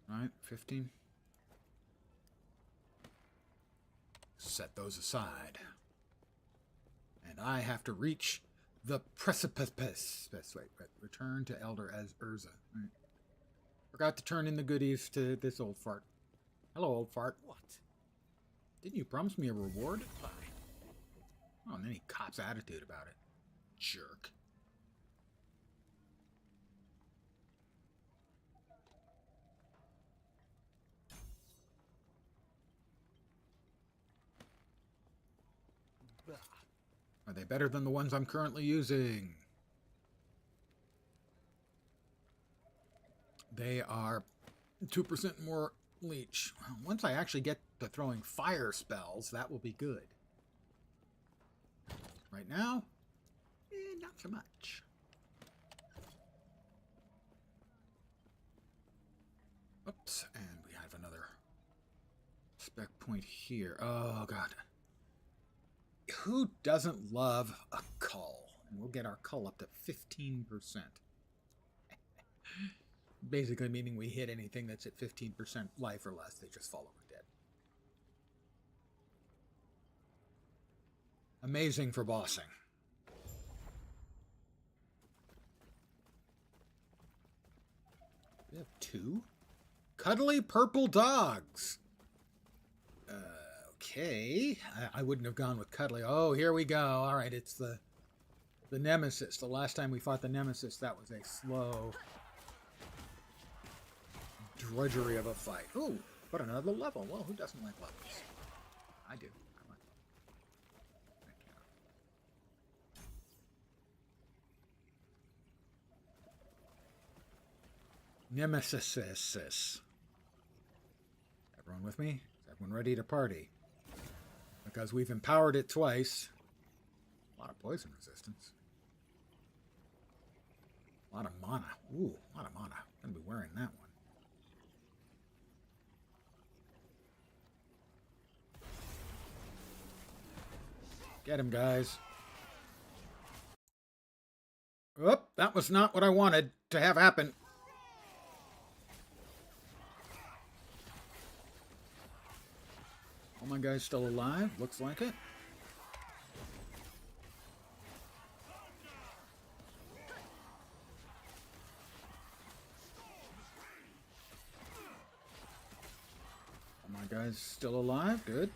Right, 15. Set those aside. And I have to reach the precipice. Wait, return to Elder as Urza. Right. Forgot to turn in the goodies to this old fart. Hello, old fart. What? Didn't you promise me a reward? Why? Oh, and then he cops attitude about it. Jerk. Bah. Are they better than the ones I'm currently using? They are 2% more leech. Once I actually get to throwing fire spells, that will be good. Right now, not so much. Oops, and we have another spec point here. Oh, God. Who doesn't love a cull? And we'll get our cull up to 15%. Basically meaning we hit anything that's at 15% life or less, they just fall over dead. Amazing for bossing. We have 2 cuddly purple dogs. Okay, I wouldn't have gone with cuddly. Oh, here we go. All right, it's the nemesis. The last time we fought the nemesis, that was a slow drudgery of a fight. Ooh, but another level. Well, who doesn't like levels? I do. I like them. Nemesis. Everyone with me? Is everyone ready to party? Because we've empowered it twice. A lot of poison resistance. A lot of mana. Ooh, a lot of mana. I'm going to be wearing that one. Get him, guys. Oop, that was not what I wanted to have happen. All my guys still alive? Looks like it. All my guys still alive? Good.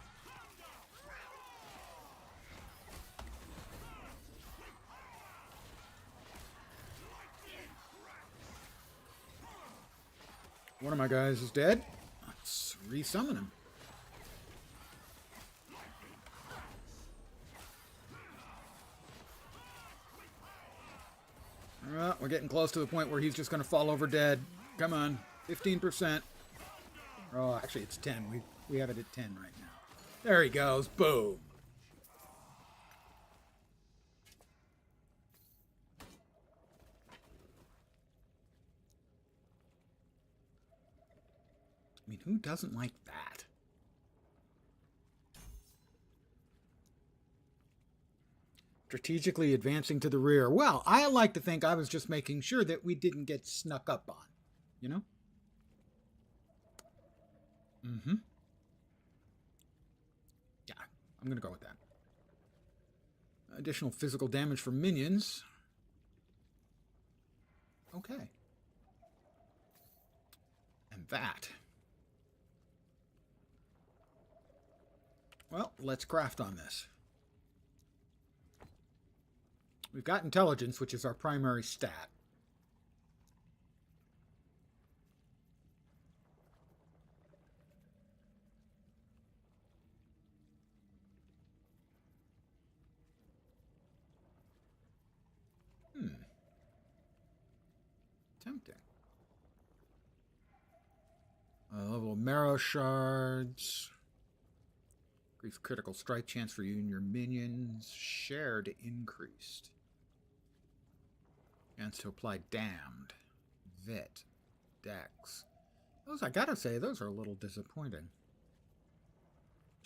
One of my guys is dead. Let's resummon him. Well, we're getting close to the point where he's just going to fall over dead. Come on, 15%. Oh, actually, it's 10. We have it at 10 right now. There he goes. Boom. I mean, who doesn't like that? Strategically advancing to the rear. Well, I like to think I was just making sure that we didn't get snuck up on. You know? Mm-hmm. Yeah, I'm going to go with that. Additional physical damage for minions. Okay. And that. Well, let's craft on this. We've got intelligence, which is our primary stat. Tempting. Level of marrow shards. Increase critical strike chance for you and your minions. Shared increased. Chance to apply damned. Vit. Dex. Those, I gotta say, those are a little disappointing.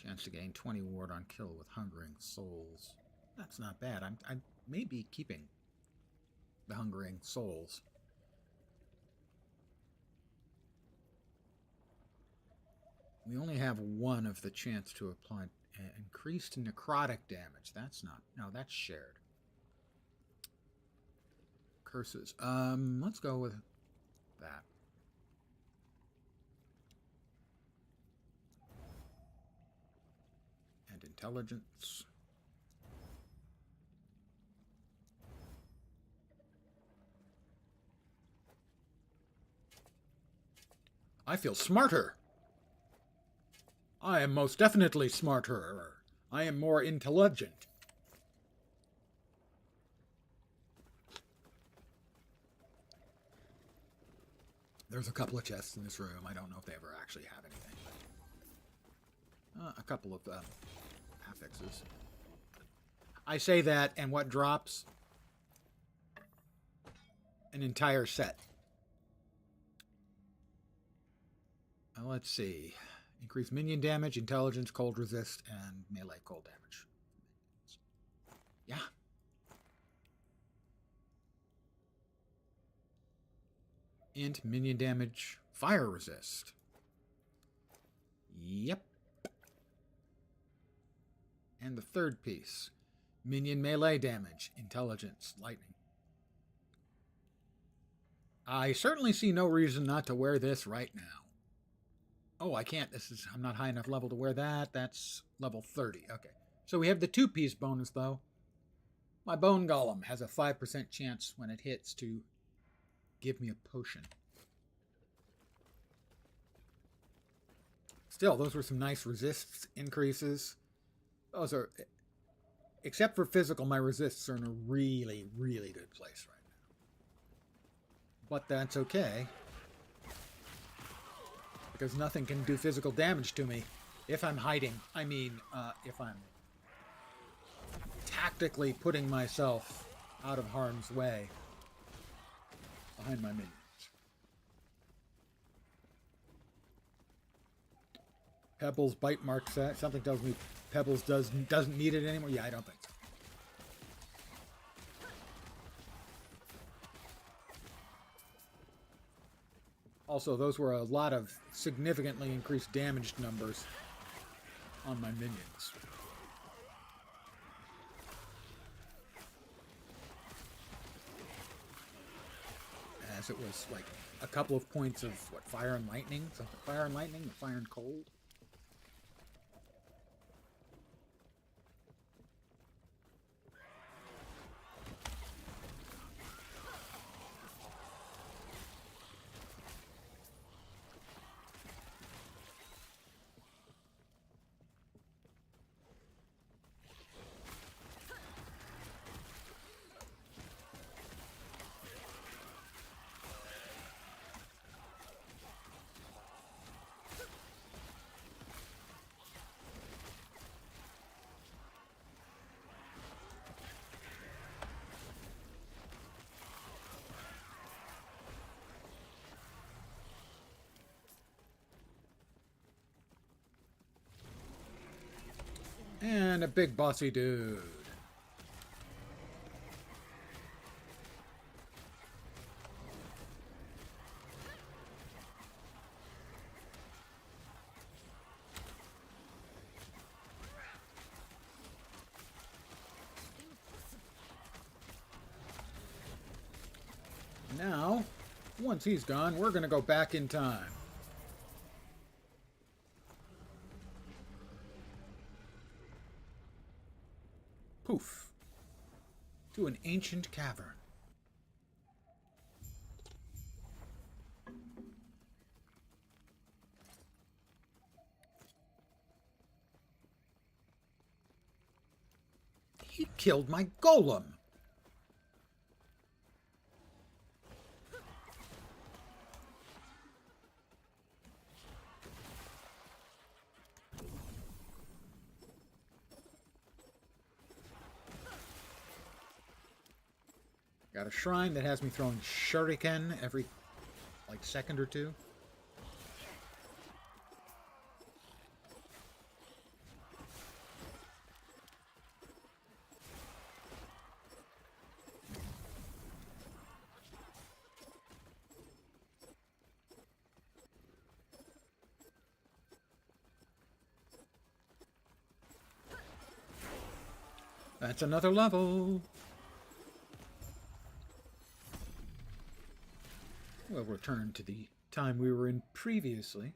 Chance to gain 20 ward on kill with hungering souls. That's not bad. I may be keeping the hungering souls. We only have one of the chance to apply increased necrotic damage. That's not... No, that's shared. Curses. Let's go with that. And intelligence. I feel smarter. I am most definitely smarter. I am more intelligent. There's a couple of chests in this room. I don't know if they ever actually have anything. A couple of affixes. I say that, and what drops? An entire set. Let's see. Increase minion damage, intelligence, cold resist, and melee cold damage. Yeah. Int, minion damage, fire resist. Yep. And the third piece. Minion melee damage, intelligence, lightning. I certainly see no reason not to wear this right now. Oh, I can't. I'm not high enough level to wear that. That's level 30. Okay. So we have the 2-piece bonus, though. My bone golem has a 5% chance when it hits to give me a potion. Still, those were some nice resist increases. Those are... Except for physical, my resists are in a really, really good place right now. But that's okay. Because nothing can do physical damage to me if I'm hiding. I mean, if I'm tactically putting myself out of harm's way behind my minions. Pebbles bite mark set. Something tells me Pebbles doesn't need it anymore. Yeah, I don't think so. Also, those were a lot of significantly increased damage numbers on my minions. As it was like a couple of points of, what, fire and lightning? Something fire and lightning, or fire and cold? And a big bossy dude. Now, once he's gone, we're going to go back in time. Poof. to an ancient cavern. He killed my golem. Got a shrine that has me throwing shuriken every, like, second or two. That's another level. We'll return to the time we were in previously.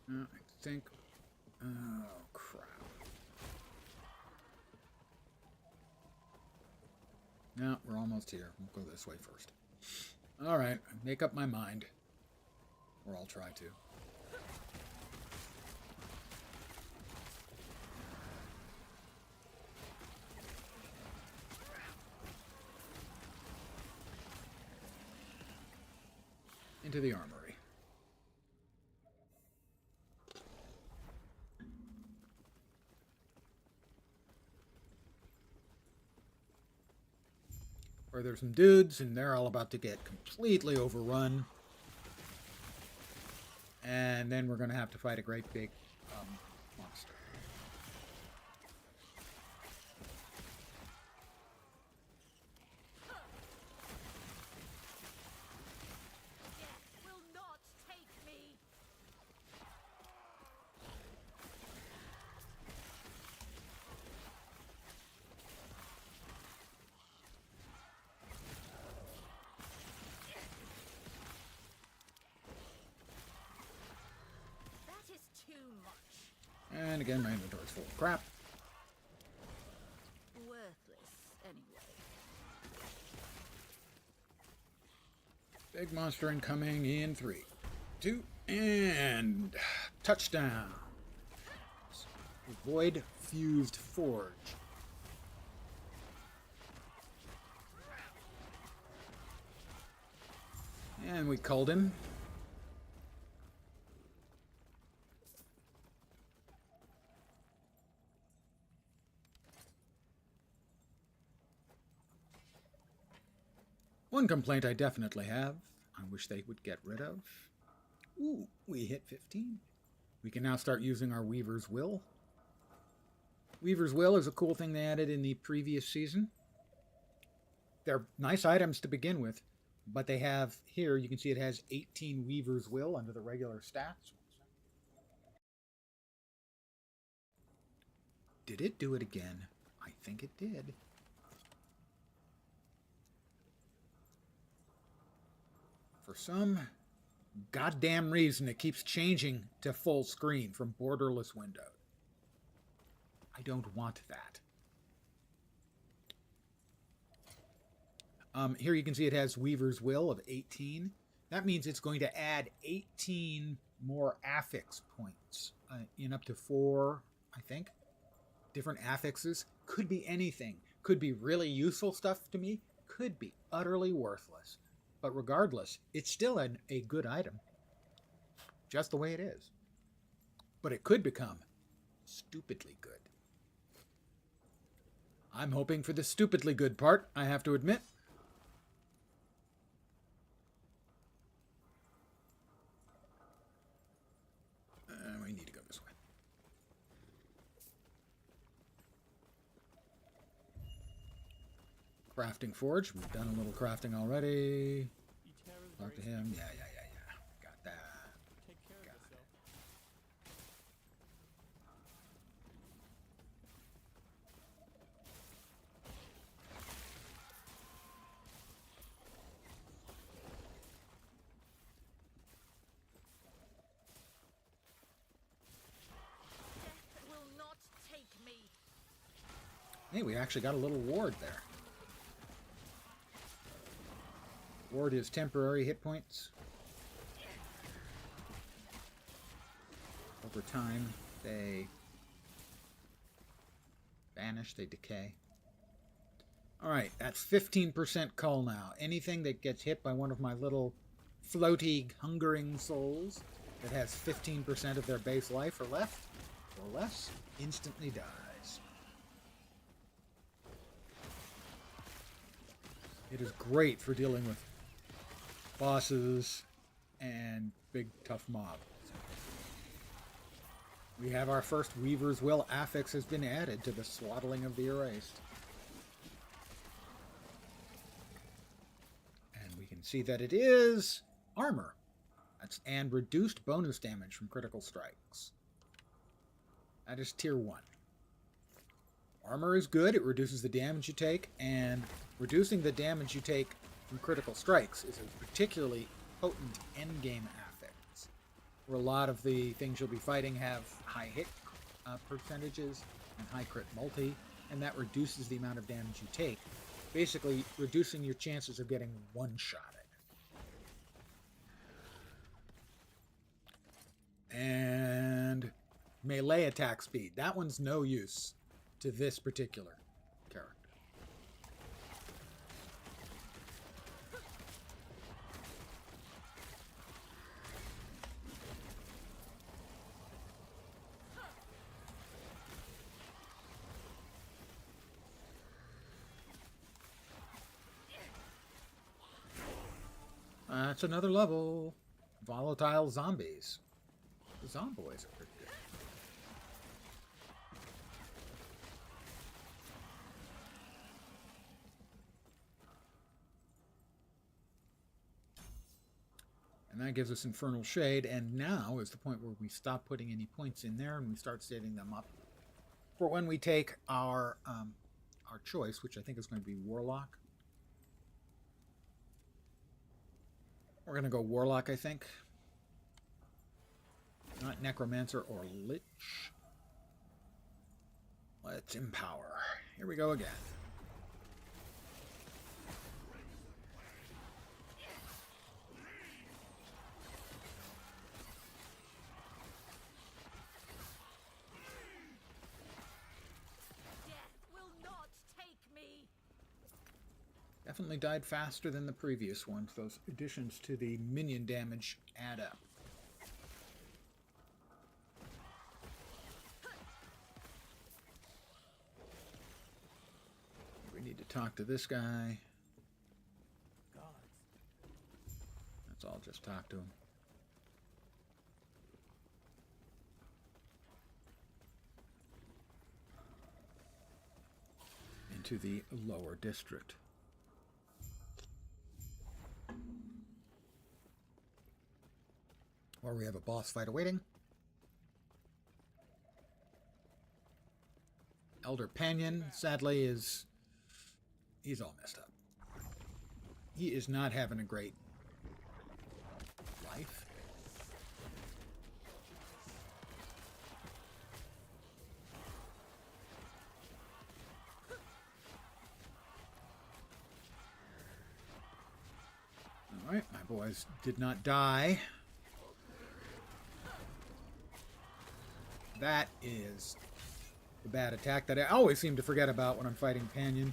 I think... Oh, crap. No, we're almost here. We'll go this way first. Alright, make up my mind. Or I'll try to. Into the armory. Where there's some dudes, and they're all about to get completely overrun. And then we're going to have to fight a great big monster. Death will not take me. That is too much. And again, my inventory's full of crap. Worthless, anyway. Big monster incoming in 3, 2, and touchdown. Void Fused Forge. And we culled him. One complaint I definitely have, I wish they would get rid of. Ooh, we hit 15. We can now start using our Weaver's Will. Weaver's Will is a cool thing they added in the previous season. They're nice items to begin with, but they have, here you can see it has 18 Weaver's Will under the regular stats. Did it do it again? I think it did. For some goddamn reason, it keeps changing to full screen from borderless window. I don't want that. Here you can see it has Weaver's Will of 18. That means it's going to add 18 more affix points in up to 4, I think. Different affixes. Could be anything. Could be really useful stuff to me. Could be utterly worthless. But regardless, it's still a good item. just the way it is. But it could become stupidly good. I'm hoping for the stupidly good part, I have to admit. We need to go this way. Crafting forge. We've done a little crafting already. Eterra's Talk to grace him. be- Yeah. Got that. Take care of yourself. Death will not take me. Hey, we actually got a little ward there. Ward is temporary hit points. Over time, they vanish, they decay. Alright, that's 15% cull now. Anything that gets hit by one of my little floaty, hungering souls that has 15% of their base life or less, instantly dies. It is great for dealing with bosses and big tough mobs. We have our first Weaver's Will affix has been added to the swaddling of the erased. And we can see that it is armor. And reduced bonus damage from critical strikes. That is tier 1. Armor is good, it reduces the damage you take, and reducing the damage you take from critical strikes is a particularly potent endgame affix, where a lot of the things you'll be fighting have high hit percentages and high crit multi, and that reduces the amount of damage you take, basically reducing your chances of getting one-shotted. And melee attack speed. That one's no use to this particular character. That's another level. Volatile zombies. The zomboids are pretty good. And that gives us Infernal Shade, and now is the point where we stop putting any points in there and we start saving them up for when we take our choice, which I think is going to be Warlock. We're going to go Warlock, I think. Not Necromancer or Lich. Let's Empower. Here we go again. Death will not take me. Definitely died faster than the previous ones. Those additions to the minion damage add up. We need to talk to this guy. Gods. Let's all just talk to him. Into the lower district. Where we have a boss fight awaiting. Elder Panion, sadly, he's all messed up. He is not having a great life. All right, my boys did not die. That is the bad attack that I always seem to forget about when I'm fighting Panion.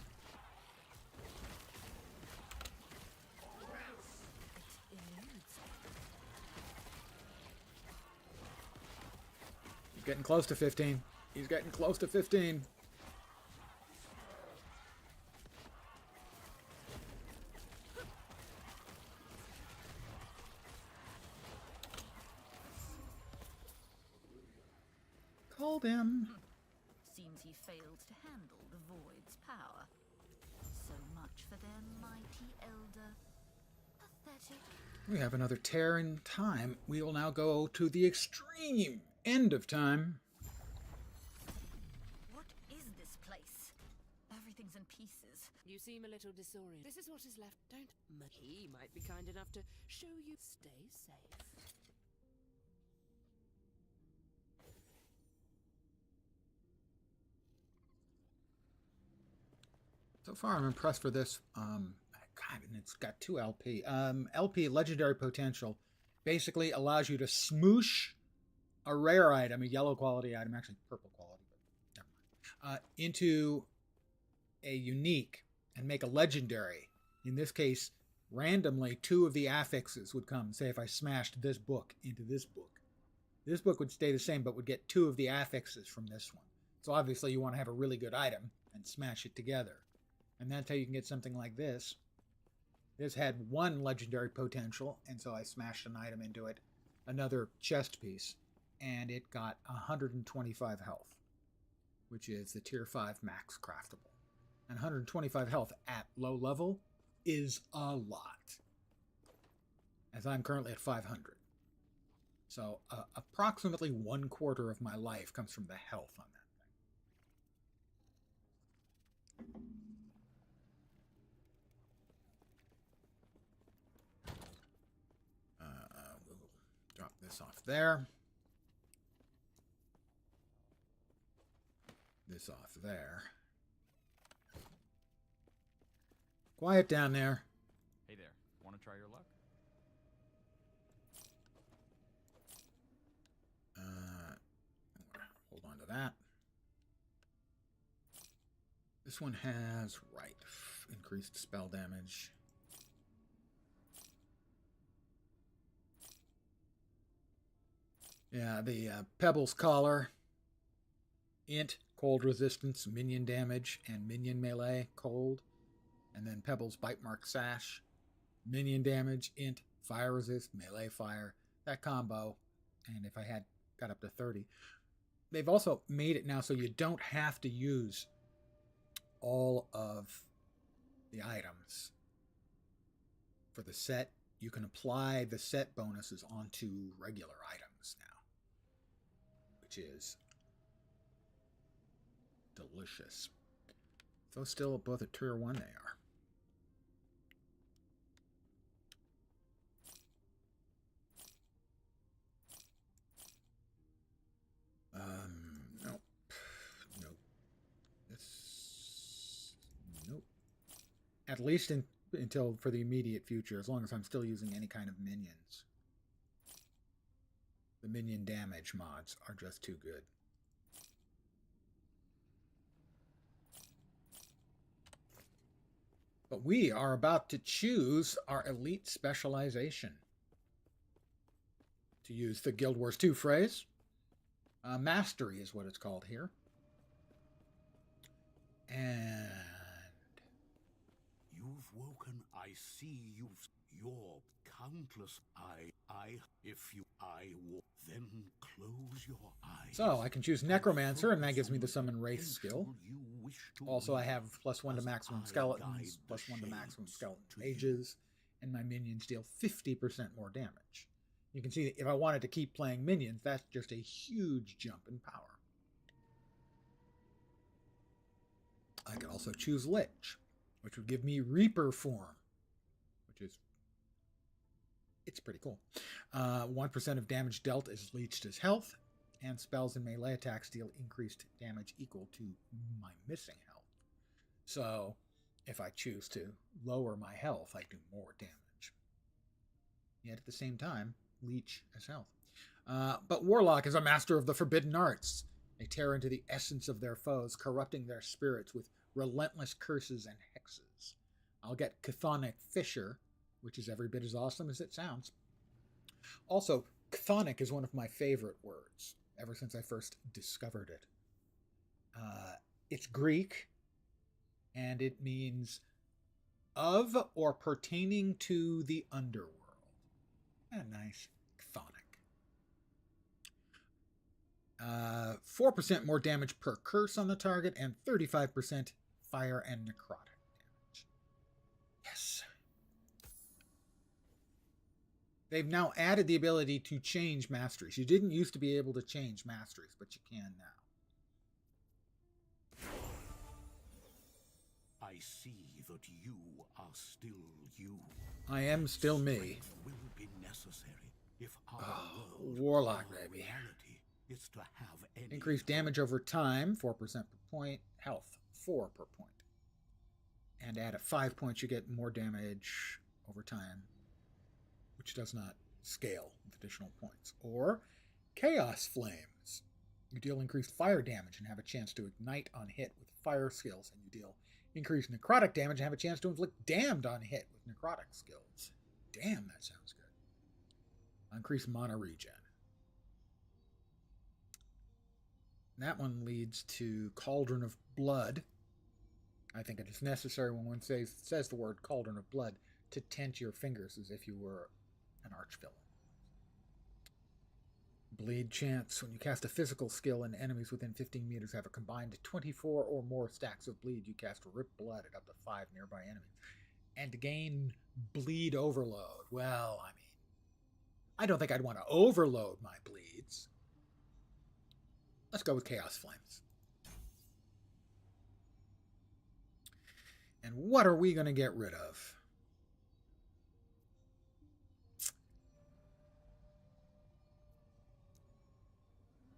getting close to 15. He's getting close to 15. Called him. Seems he failed to handle the Void's power. So much for their mighty elder. Pathetic. We have another tear in time. We will now go to the extreme end of time. What is this place? Everything's in pieces. You seem a little disoriented. This is what is left. Don't. He might be kind enough to show you. Stay safe. So far, I'm impressed with this. God, and it's got 2 LP. LP, Legendary Potential, basically allows you to smoosh a rare item, a yellow quality item, actually purple quality, but never mind, into a unique and make a legendary. In this case, randomly, 2 of the affixes would come. Say if I smashed this book into this book would stay the same, but would get 2 of the affixes from this one. So obviously you want to have a really good item and smash it together. And that's how you can get something like this. This had 1 legendary potential, and so I smashed an item into it, another chest piece, and it got 125 health, which is the tier 5 max craftable. And 125 health at low level is a lot, as I'm currently at 500. So approximately 1/4 of my life comes from the health on that thing. We'll drop this off there. This off there. Quiet down there. Hey there, want to try your luck? Hold on to that. This one has, right, increased spell damage. Yeah, the Pebbles Collar, int, cold resistance, minion damage, and minion melee, cold. And then Pebbles Bite Mark Sash, minion damage, int, fire resist, melee fire, that combo. And if I had got up to 30. They've also made it now so you don't have to use all of the items for the set. You can apply the set bonuses onto regular items now, which is delicious. So still both at tier 1 they are. Nope. Nope. Nope. At least until for the immediate future, as long as I'm still using any kind of minions. The minion damage mods are just too good. But we are about to choose our elite specialization. To use the Guild Wars 2 phrase, Mastery is what it's called here. And You've woken. I see your countless. Then close your eyes. so I can choose Necromancer, and that gives me the Summon Wraith skill. Also, I have +1 to maximum skeletons, +1 to maximum skeleton mages, and my minions deal 50% more damage. You can see that if I wanted to keep playing minions, that's just a huge jump in power. I could also choose Lich, which would give me Reaper form, which is, it's pretty cool. 1% of damage dealt is leached as health, and spells and melee attacks deal increased damage equal to my missing health. So if I choose to lower my health, I do more damage. Yet at the same time, leech as health. But Warlock is a master of the forbidden arts. They tear into the essence of their foes, corrupting their spirits with relentless curses and hexes. I'll get Chthonic Fisher, which is every bit as awesome as it sounds. Also, chthonic is one of my favorite words. ever since I first discovered it. It's Greek, and it means of or pertaining to the underworld. Nice. Chthonic. 4% more damage per curse on the target, and 35% fire and necrotic damage. Yes. They've now added the ability to change masteries. You didn't used to be able to change masteries, but you can now. I see that you are still you. I am still me. Will be necessary if our world, Warlock, our baby. reality, is to have any Increased damage over time, 4% per point. Health, 4 per point. And at 5 points, you get more damage over time, which does not scale with additional points. Or Chaos Flames. You deal increased fire damage and have a chance to ignite on hit with fire skills, and you deal increased necrotic damage and have a chance to inflict damned on hit with necrotic skills. Damn, that sounds good. Increased mana regen. That one leads to Cauldron of Blood. I think it is necessary when one says the word Cauldron of Blood to tent your fingers as if you were an archvillain. Bleed chance. When you cast a physical skill and enemies within 15 meters have a combined 24 or more stacks of bleed, you cast Rip Blood at up to 5 nearby enemies. And to gain bleed overload. Well, I mean, I don't think I'd want to overload my bleeds. Let's go with Chaos Flames. And what are we going to get rid of?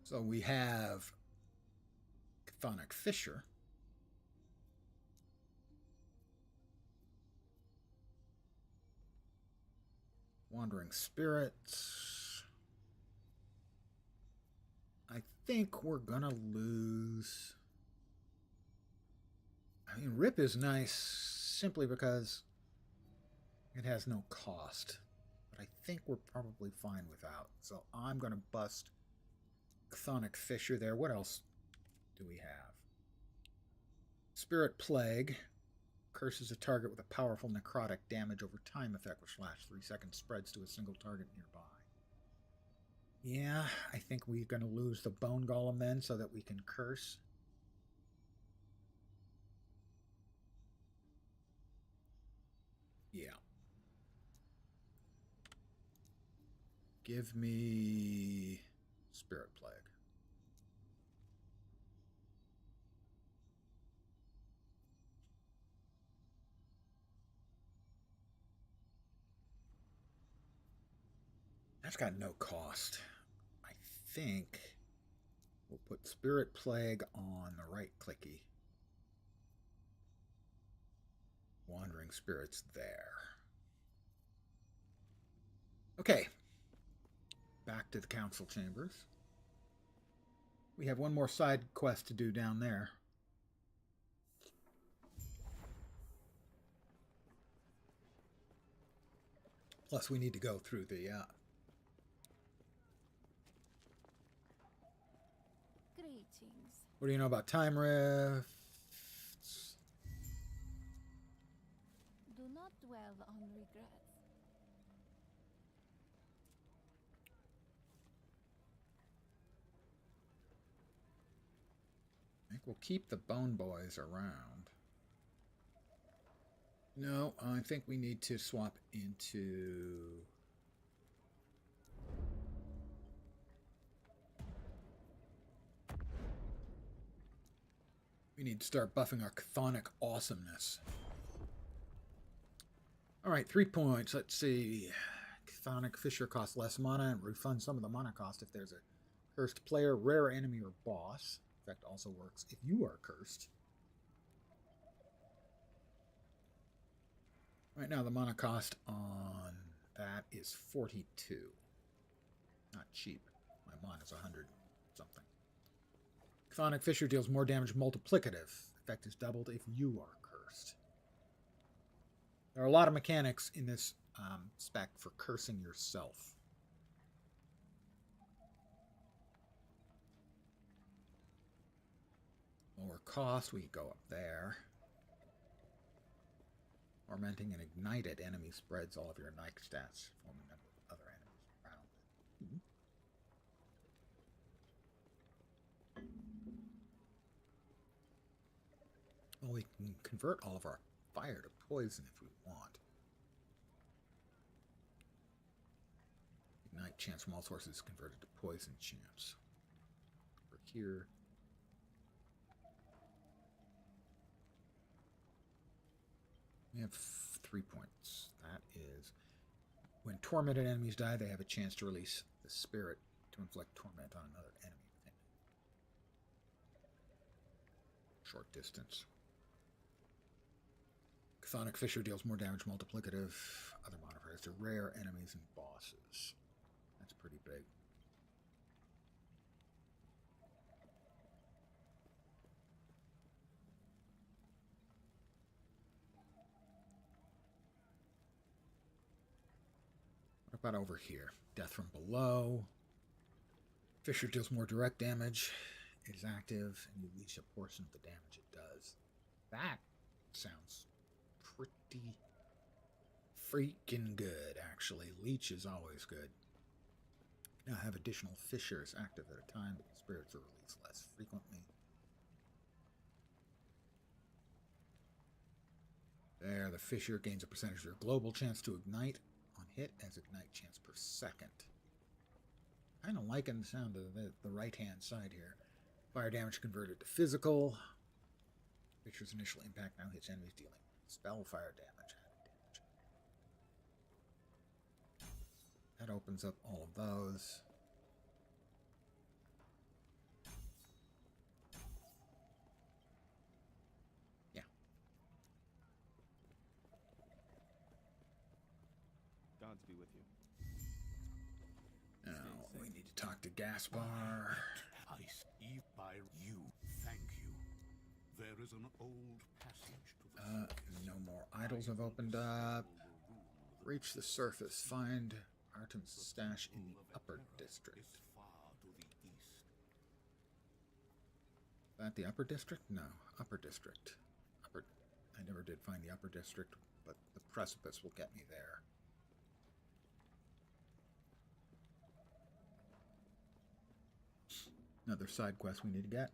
So we have Chthonic Fissure. Wandering Spirits. I think we're going to lose... I mean, Rip is nice simply because it has no cost. But I think we're probably fine without. So I'm going to bust Chthonic Fissure there. What else do we have? Spirit Plague. Curses a target with a powerful necrotic damage over time effect, which lasts 3 seconds, spreads to a single target nearby. Yeah, I think we're going to lose the Bone Golem then so that we can curse. Yeah. Give me Spirit Plague. That's got no cost. I think we'll put Spirit Plague on the right clicky. Wandering Spirits there. Okay. Back to the council chambers. We have one more side quest to do down there. Plus we need to go through the... Greetings. What do you know about time rifts? Do not dwell on regrets. I think we'll keep the Bone Boys around. No, I think we need to swap into... We need to start buffing our chthonic awesomeness. Alright, 3 points. Let's see. Chthonic Fissure costs less mana and refund some of the mana cost if there's a cursed player, rare enemy, or boss. Effect also works if you are cursed. Right now the mana cost on that is 42. Not cheap. My mana is 100 something. Chthonic Fissure deals more damage multiplicative. Effect is doubled if you are cursed. There are a lot of mechanics in this spec for cursing yourself. Lower cost, we go up there. Tormenting and ignited enemy spreads all of your Nike stats, forming them with other enemies around it. Well, we can convert all of our fire to poison if we want. Ignite chance from all sources converted to poison chance. Over here. We have 3 points. That is, when tormented enemies die, they have a chance to release the spirit to inflict torment on another enemy within it. Short distance. Chthonic Fissure deals more damage multiplicative. Other modifiers to rare enemies and bosses. That's pretty big. What about over here? Death from below. Fissure deals more direct damage. It is active, and you leash a portion of the damage it does. That sounds pretty freaking good, actually. Leech is always good. Now have additional fissures active at a time, but the spirits are released less frequently. There, the fissure gains a percentage of your global chance to ignite on hit as ignite chance per second. Kind of liking the sound of the right-hand side here. Fire damage converted to physical. Fissure's initial impact now hits enemies dealing spell fire damage. That opens up all of those. Yeah. Gods be with you. Now we need to talk to Gaspar. I see by you. Thank you. There is an old passage to the No more idols have opened up. Reach the surface. Find Artem's stash in the upper district. is far to the east. That the upper district? No, upper district. I never did find the upper district, but the precipice will get me there. Another side quest we need to get.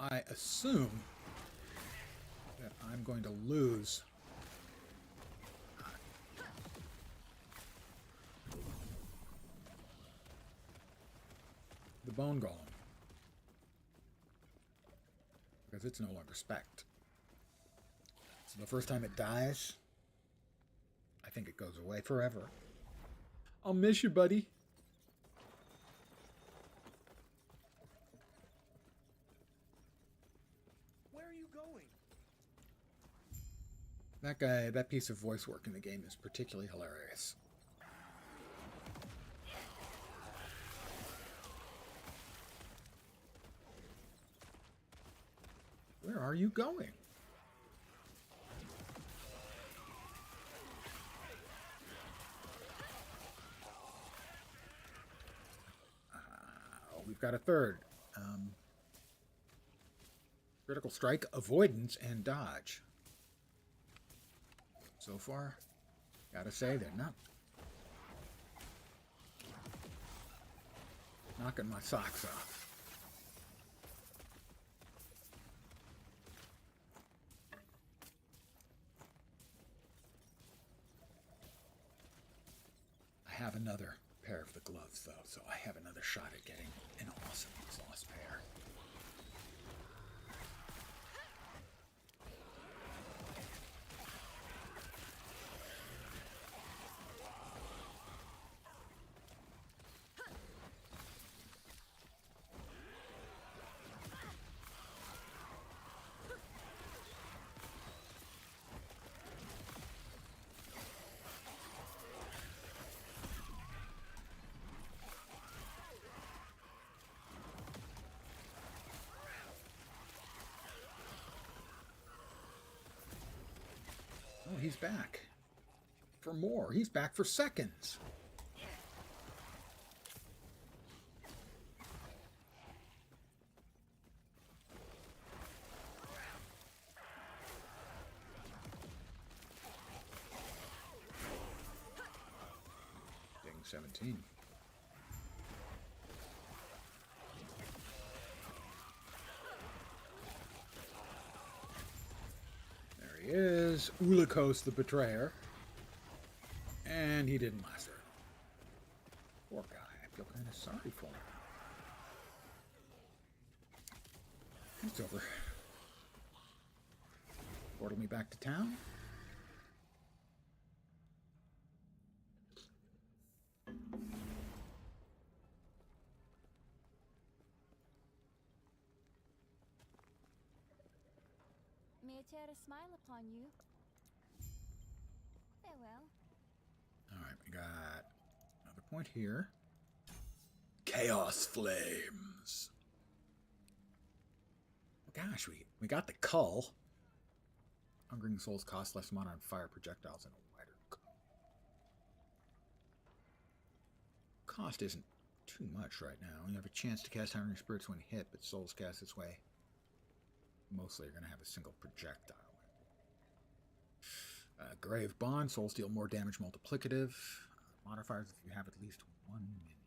I assume that I'm going to lose the bone golem because it's no longer spec'd. So the first time it dies, I think it goes away forever. I'll miss you, buddy. That guy, that piece of voice work in the game is particularly hilarious. Where are you going? We've got a third. Critical strike, avoidance, and dodge. So far, gotta say, they're not knocking my socks off. I have another pair of the gloves, though, so I have another shot at getting an awesome exhaust pair. he's back. For more. He's back for seconds. Ding 17. There he is. Ulikos the Betrayer. And he didn't last very long. Poor guy. I feel kind of sorry for him. It's over. Portal me back to town. May I tear a smile upon you? Farewell. Alright, we got another point here. Chaos Flames. Oh gosh, we got the Cull. Hungering Souls cost less mana on fire projectiles and a wider cone. Cost isn't too much right now. You have a chance to cast Hungering Spirits when hit, but Souls cast its way. Mostly you're going to have a single projectile. Grave Bond, Souls deal more damage multiplicative. Modifiers if you have at least one minion.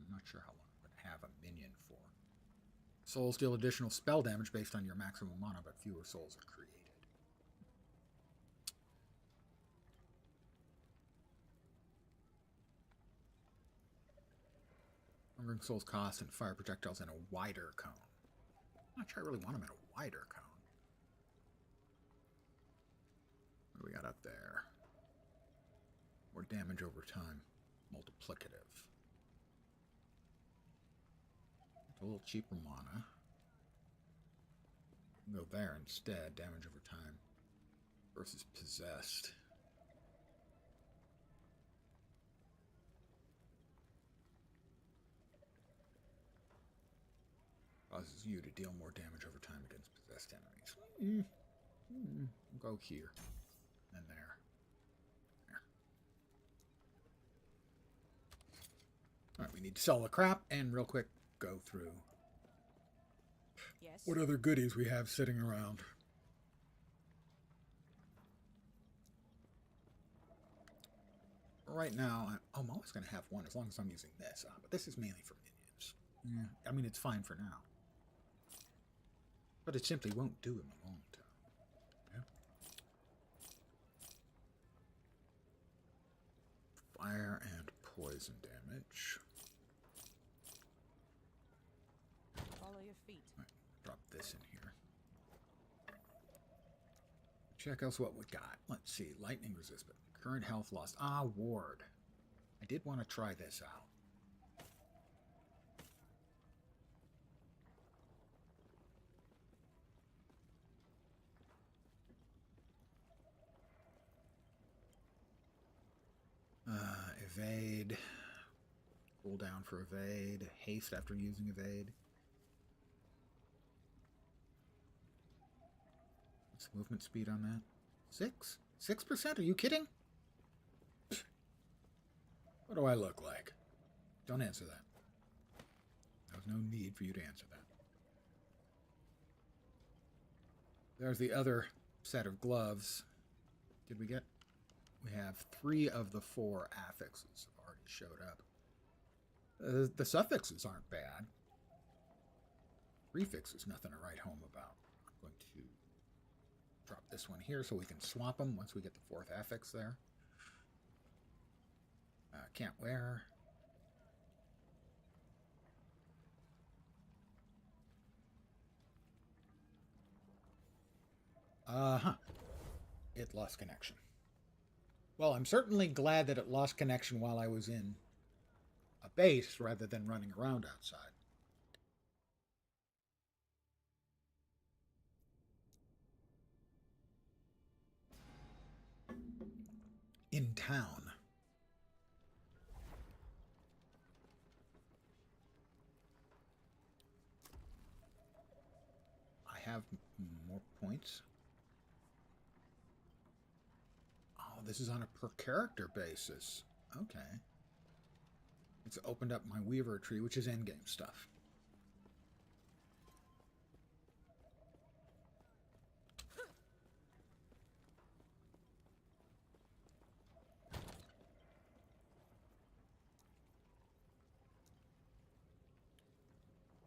I'm not sure how long I'm going to have a minion for. Souls deal additional spell damage based on your maximum mana, but fewer souls are created. Hungering Souls cost and fire projectiles in a wider cone. I'm not sure I really want them in a wider cone. What do we got up there? More damage over time. Multiplicative. It's a little cheaper mana. Go there instead. Damage over time. Versus Possessed. Causes you to deal more damage over time against possessed enemies. Go here. And there. Alright, we need to sell the crap and real quick go through what other goodies we have sitting around. Right now, I'm always going to have one as long as I'm using this. But this is mainly for minions. Yeah, I mean, it's fine for now. But it simply won't do in the long term. Yeah. Fire and poison damage. Follow your feet. Right, drop this in here. Check else what we got. Let's see. Lightning resistant. Current health lost. Ah, ward. I did want to try this out. Evade. Cool down for evade. Haste after using evade. What's the movement speed on that? 6? 6%? Are you kidding? What do I look like? Don't answer that. There's no need for you to answer that. There's the other set of gloves. Did we get? We have 3 of the 4 affixes have already showed up. The suffixes aren't bad. Prefixes, nothing to write home about. I'm going to drop this one here so we can swap them once we get the 4th affix there. Can't wear. It lost connection. Well, I'm certainly glad that it lost connection while I was in a base rather than running around outside. In town. I have more points. this is on a per character basis. Okay. It's opened up my Weaver tree, which is endgame stuff.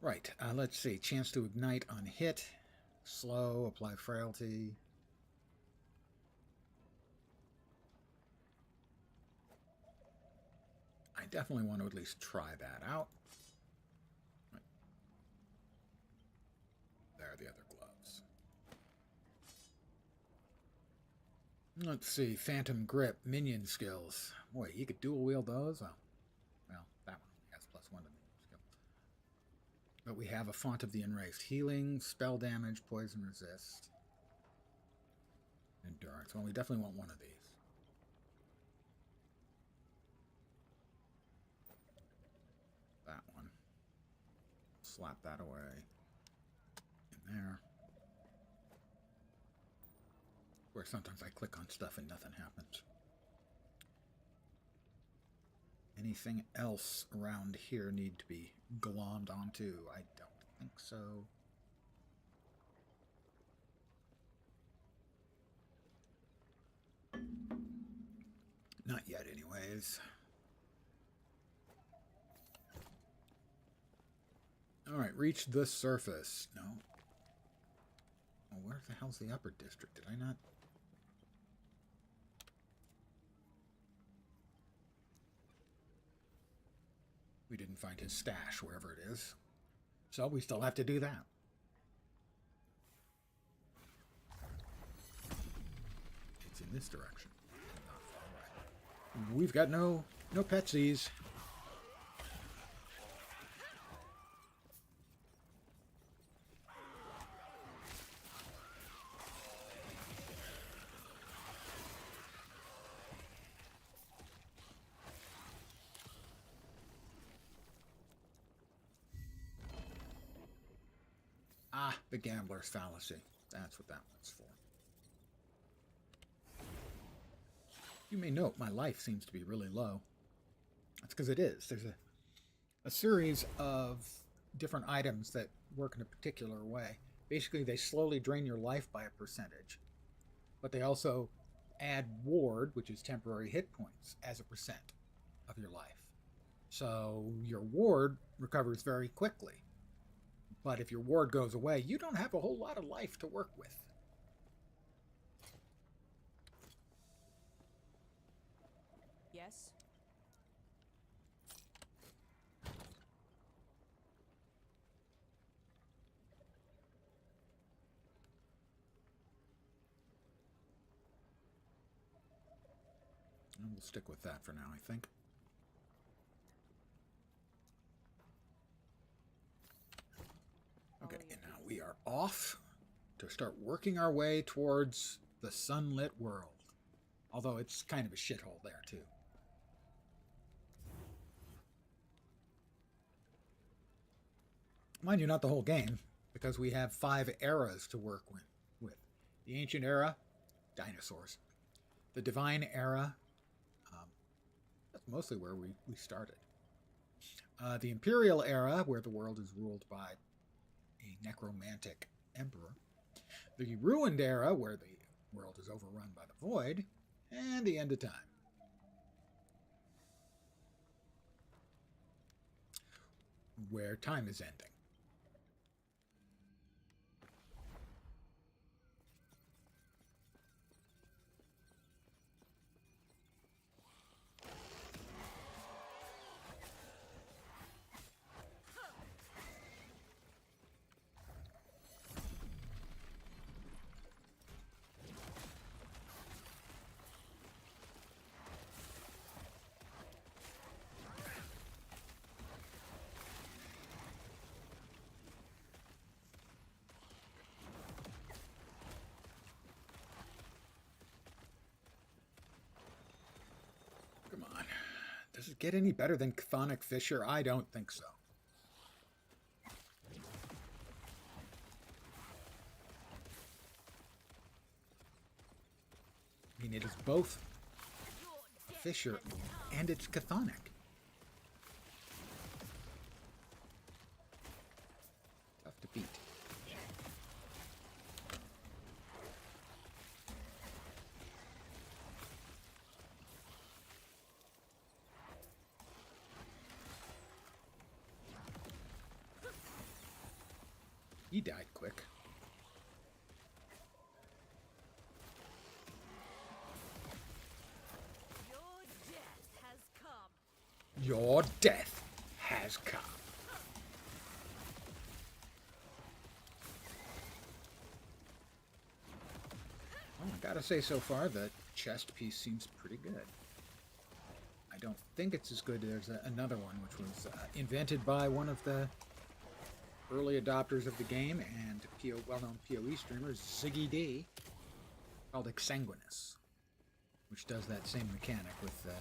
Right, let's see. Chance to ignite on hit. Slow, apply frailty. I definitely want to at least try that out. Right. There are the other gloves. Let's see. Phantom Grip, minion skills. Boy, you could dual wield those. Oh, well, that one only has +1 to minion skill. But we have a Font of the Enraged. Healing, spell damage, poison resist, endurance. Well, we definitely want one of these. That one. Slap that away. In there. Where sometimes I click on stuff and nothing happens. Anything else around here need to be glommed onto? I don't think so. Not yet, anyways. Alright, reach the surface. No. Oh, where the hell's the upper district? Did I not? We didn't find his stash, wherever it is. So we still have to do that. It's in this direction. Not far away. We've got no petsies. Ah, the gambler's fallacy. That's what that one's for. You may note my life seems to be really low. That's because it is. There's a series of different items that work in a particular way. Basically, they slowly drain your life by a percentage. But they also add ward, which is temporary hit points, as a percent of your life. So your ward recovers very quickly. But if your ward goes away, you don't have a whole lot of life to work with. Yes? And we'll stick with that for now, I think. Okay, and now we are off to start working our way towards the sunlit world. Although it's kind of a shithole there, too. Mind you, not the whole game, because we have 5 eras to work with. The Ancient Era, dinosaurs. The Divine Era, that's mostly where we started. The Imperial Era, where the world is ruled by a necromantic emperor. The Ruined Era, where the world is overrun by the Void. And the End of Time. Where time is ending. Does it get any better than Chthonic Fissure? I don't think so. I mean, it is both fissure, and it's chthonic. Tough to beat. He died quick. Your death has come. Well, I gotta say, so far, the chest piece seems pretty good. I don't think it's as good as another one, which was invented by one of the early adopters of the game and well-known PoE streamers, Ziggy D, called Exsanguinous, which does that same mechanic with the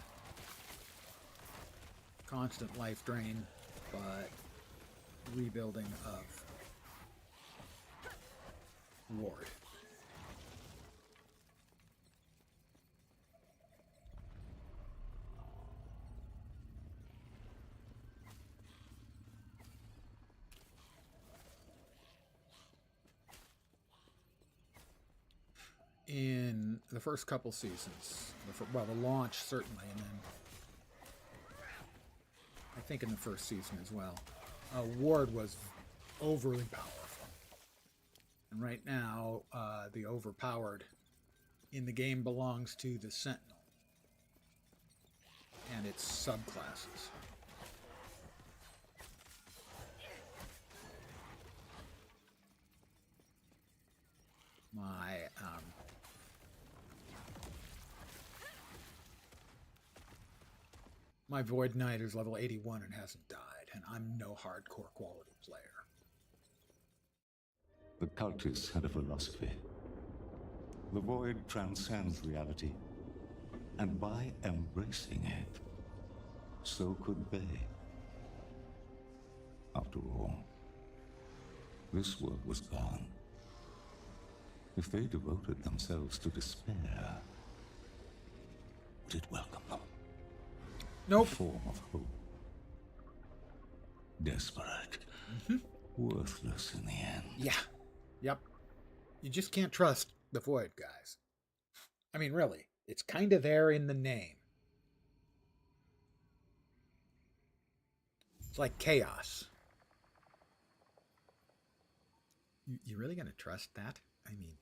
constant life drain, but rebuilding of ward. In the first couple seasons, well, the launch certainly, and then I think in the first season as well, Ward was overly powerful. And right now, the overpowered in the game belongs to the Sentinel and its subclasses. My Void Knight is level 81 and hasn't died, and I'm no hardcore quality player. The cultists had a philosophy. The void transcends reality, and by embracing it, so could they. After all, this world was gone. If they devoted themselves to despair, would it welcome them? Nope. A form of hope. Desperate. Worthless in the end. Yeah. Yep. You just can't trust the Void, guys. I mean, really. It's kind of there in the name. It's like chaos. You really gonna trust that? I mean...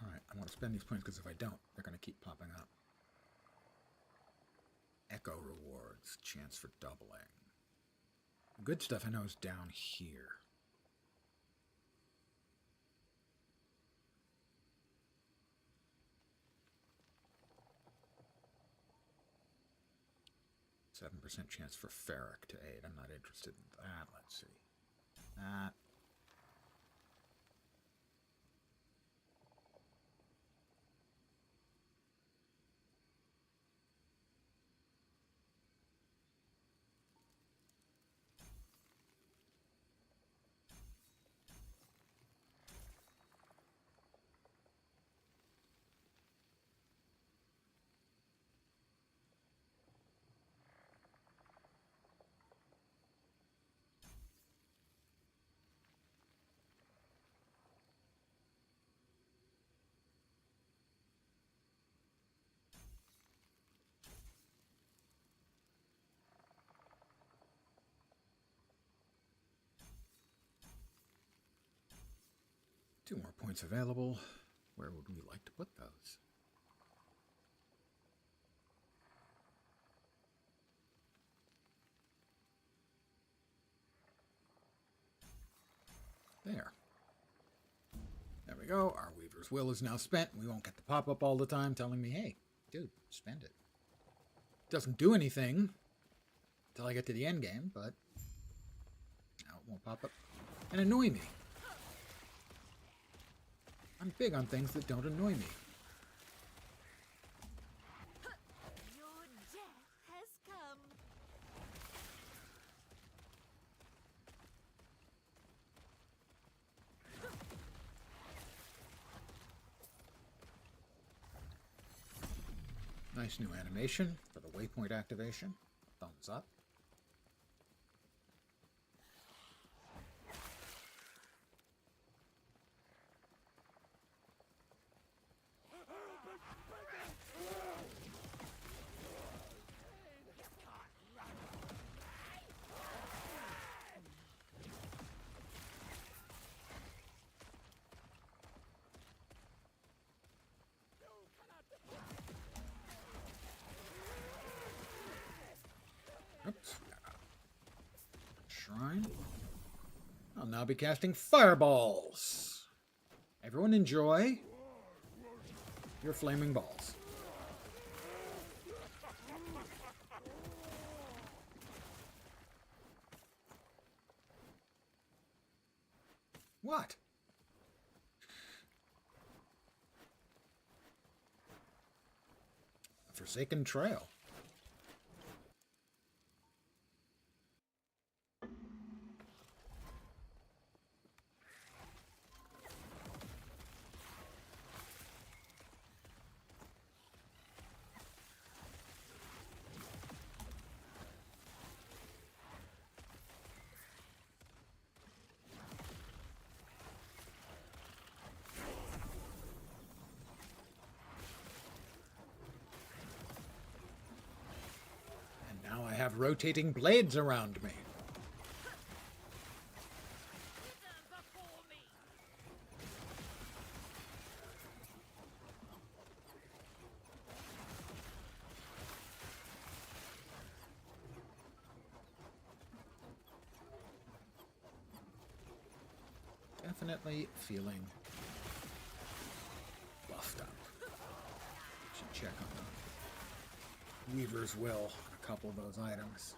Alright, I want to spend these points because if I don't, they're going to keep popping up. Echo rewards, chance for doubling. The good stuff I know is down here. %7 chance for Ferric to aid. I'm not interested in that. Let's see. That. Two more points available. Where would we like to put those? There. There we go. Our Weaver's Will is now spent. We won't get the pop-up all the time telling me, hey, dude, spend it. Doesn't do anything until I get to the end game, but now it won't pop up and annoy me. I'm big on things that don't annoy me. Your death has come. Nice new animation for the waypoint activation. Thumbs up. Oops. Shrine. I'll now be casting fireballs. Everyone enjoy your flaming balls. What? A forsaken trail. Now I have rotating blades around me. Definitely feeling buffed up. Should check on the Weaver's Will on a couple of those items.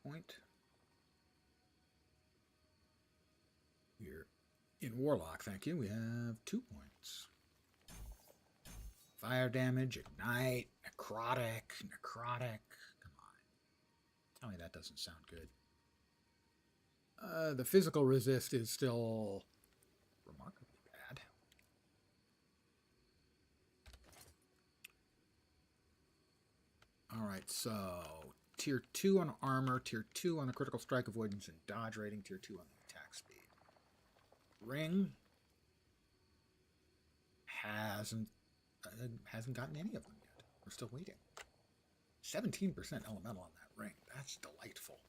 Point. We're in Warlock, thank you. We have 2 points. Fire damage, ignite, necrotic. Come on. Tell me that doesn't sound good. The physical resist is still remarkably bad. Alright, so tier 2 on armor, tier 2 on the critical strike avoidance and dodge rating, tier 2 on the attack speed. Ring hasn't gotten any of them yet. We're still waiting. 17% elemental on that ring. That's delightful.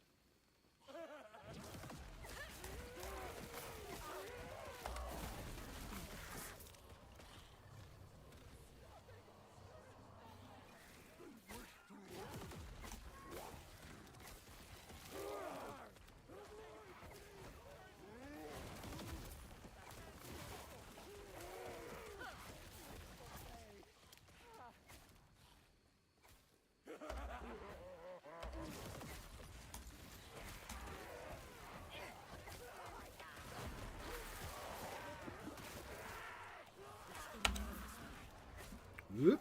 Whoop.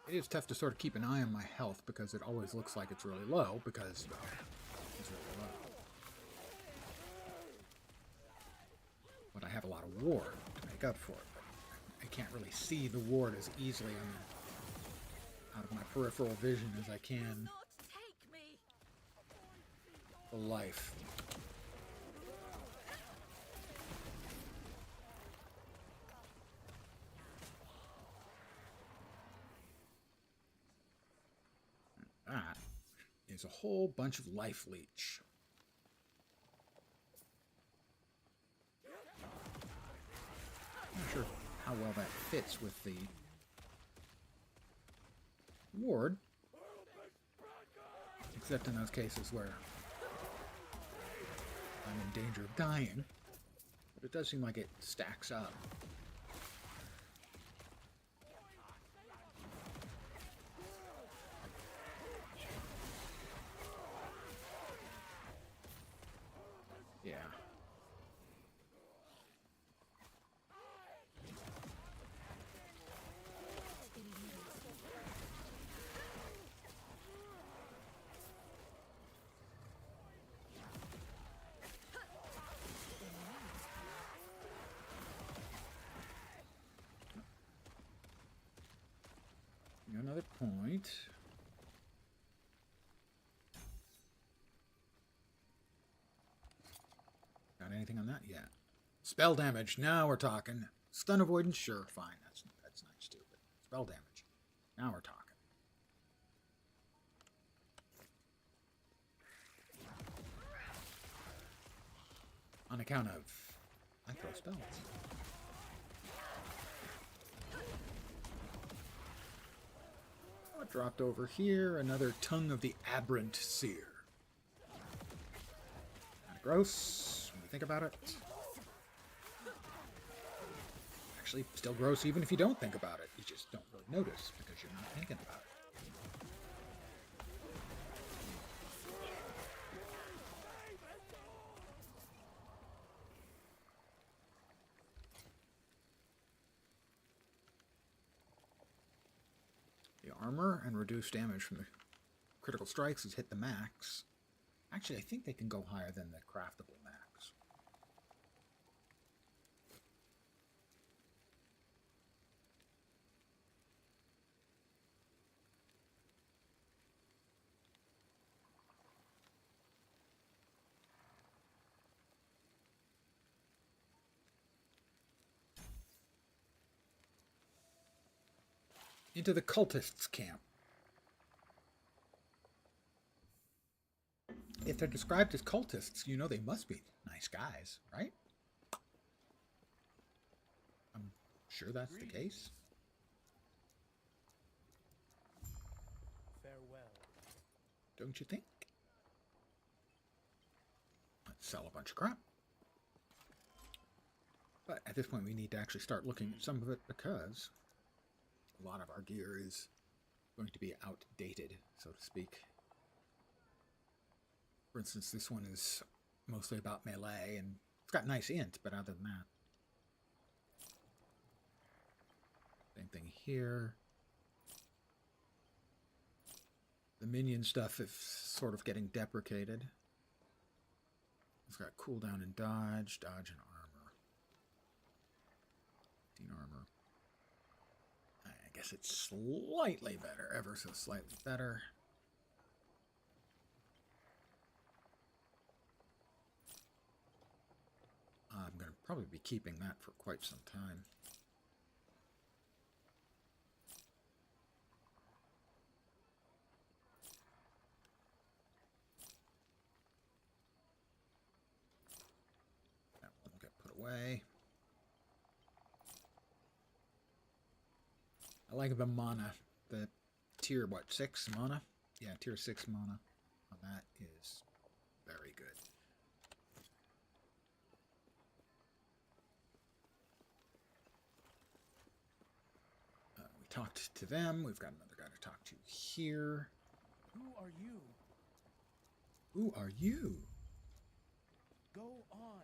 It is tough to sort of keep an eye on my health because it always looks like it's really low because it's really low. But I have a lot of ward to make up for it. I can't really see the ward as easily out of my peripheral vision as I can the life. That is a whole bunch of life leech. I'm not sure how well that fits with the ward, except in those cases where I'm in danger of dying, but it does seem like it stacks up. Yeah. Another point. Got anything on that yet? Spell damage. Now we're talking. Stun avoidance. Sure, fine. That's nice too. But spell damage. Now we're talking. On account of I throw spells. Oh, it dropped over here. Another Tongue of the Aberrant Seer. Kinda gross when you think about it. Actually, still gross even if you don't think about it. You just don't really notice because you're not thinking about it. Armor and reduced damage from the critical strikes has hit the max. Actually, I think they can go higher than the craftable max. Into the cultists' camp. If they're described as cultists, you know they must be nice guys, right? I'm sure that's the case. Farewell. Don't you think? Let's sell a bunch of crap. But at this point we need to actually start looking at some of it because a lot of our gear is going to be outdated, so to speak. For instance, this one is mostly about melee, and it's got nice int, but other than that. Same thing here. The minion stuff is sort of getting deprecated. It's got cooldown and dodge, dodge and armor. 15 armor. I guess it's slightly better, ever so slightly better. I'm going to probably be keeping that for quite some time. That one will get put away. I like the mana, the tier, what, 6 mana? Yeah, tier 6 mana on that is very good. We talked to them. We've got another guy to talk to here. Who are you? Who are you? Go on.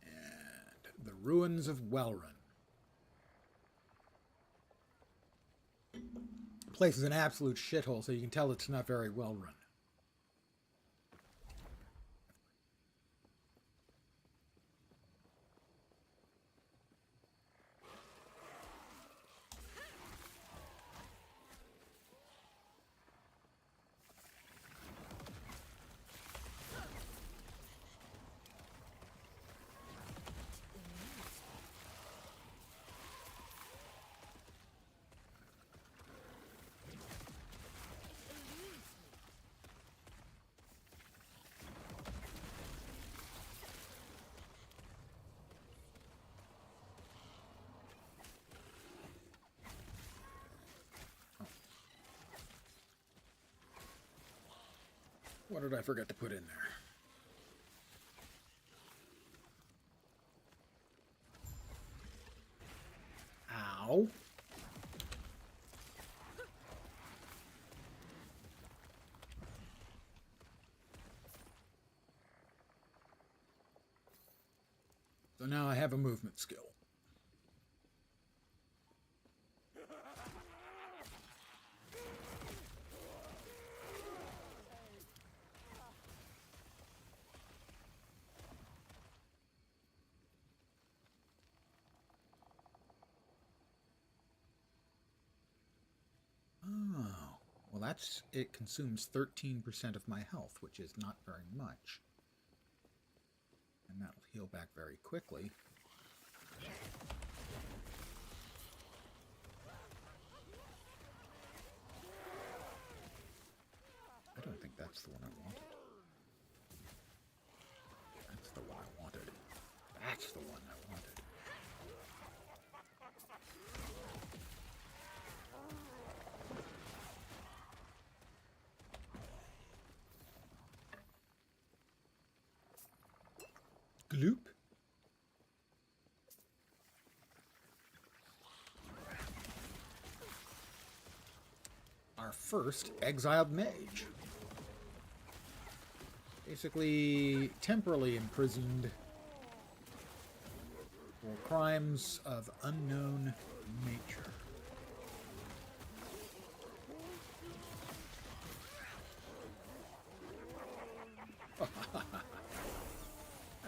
And the ruins of Welrun. The place is an absolute shithole, so you can tell it's not very well run. What did I forget to put in there? Ow. So now I have a movement skill. it consumes 13% of my health, which is not very much. And that'll heal back very quickly. I don't think that's the one I wanted. That's the one I wanted. That's the one I wanted. Gloop. Our first exiled mage. Basically, temporarily imprisoned for crimes of unknown nature.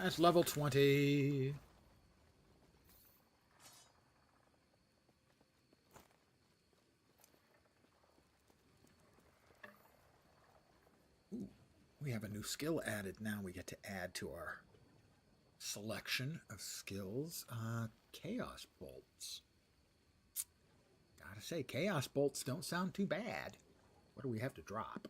That's level 20. Ooh, we have a new skill added now. We get to add to our selection of skills. Chaos bolts. Gotta say, chaos bolts don't sound too bad. What do we have to drop?